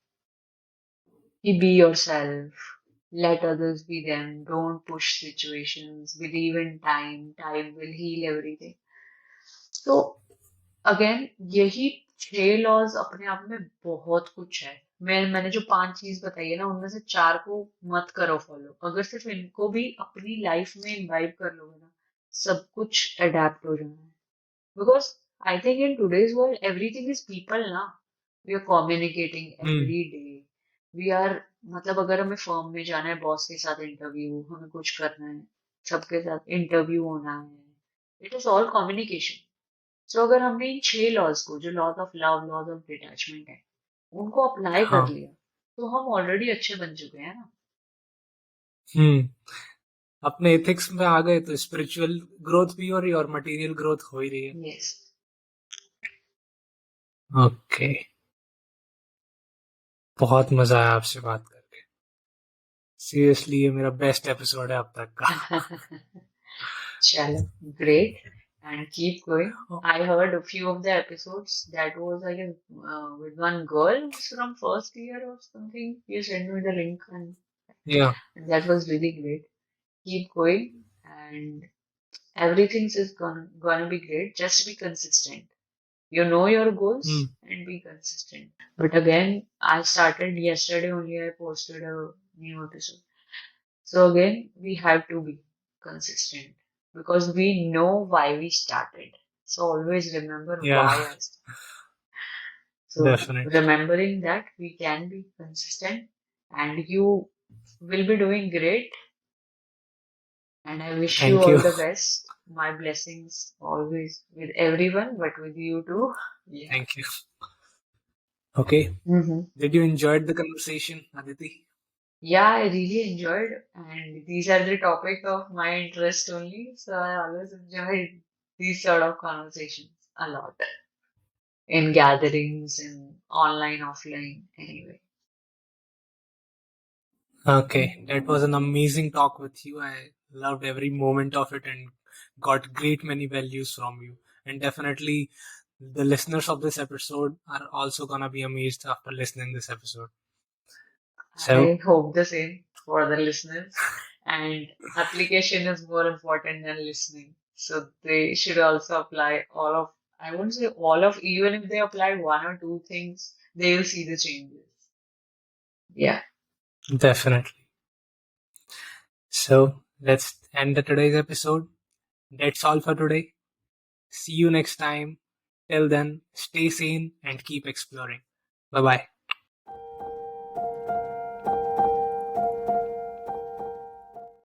B: Be yourself, let others be them, don't push situations, believe in time, time will heal everything. So again यही 6 laws अपने आप में बहुत कुछ है। मैंने जो 5 चीज बताई है ना, उनमें से 4 को मत करो फॉलो। अगर सिर्फ इनको भी अपनी लाइफ में इम्बाइब कर लोगे ना, सब कुछ अडेप्ट हो जाना है। Because I think in today's world everything is people ना। We are communicating
A: hmm.
B: Every day, we are, मतलब अगर हमें फर्म में जाना है, बॉस के साथ इंटरव्यू, हमें कुछ करना है, सबके साथ इंटरव्यू होना है, it is all communication. So अगर हमने इन 6 लॉज को, जो laws of love, laws of detachment है, उनको अप्लाई कर
A: हाँ।
B: लिया, तो हम ऑलरेडी अच्छे बन चुके हैं ना।
A: हम्म। अपने एथिक्स में आ गए तो स्पिरिचुअल ग्रोथ भी हो रही है और मटेरियल ग्रोथ हो ही रही है।
B: Yes.
A: ओके, बहुत मजा आया आपसे बात करके। सीरियसली ये मेरा बेस्ट एपिसोड है अब तक का।
B: Chalo, great. And keep going. I heard a few of the episodes that was, I guess, with one girl from first year or something. You sent me the link, and
A: या
B: that was really great. Keep going, and everything is gonna be great. Just be consistent. You know your goals and be consistent. But again, I started yesterday only. I posted a new episode. So again, we have to be consistent because we know why we started. So always remember
A: या
B: why I started. So
A: definitely.
B: remembering that we can be consistent and you will be doing great. And I wish you
A: thank
B: all
A: you.
B: the best. My blessings always with everyone, but with you too. Yeah.
A: Thank you. Okay,
B: Hmm.
A: Did you enjoyed the conversation Aditi?
B: Yeah, I really enjoyed, and these are the topic of my interest only. So I always enjoy these sort of conversations a lot in gatherings, in online, offline, anyway.
A: Okay, that was an amazing talk with you. I loved every moment of it and got great many values from you. And definitely the listeners of this episode are also gonna be amazed after listening this episode. So
B: I hope the same for the listeners. And application is more important than listening. So they should also apply all of, I wouldn't say all of, even if they apply one or two things, they will see the changes. Yeah.
A: definitely. So let's end the today's episode. That's all for today. See you next time. Till then, stay sane and keep exploring. Bye bye.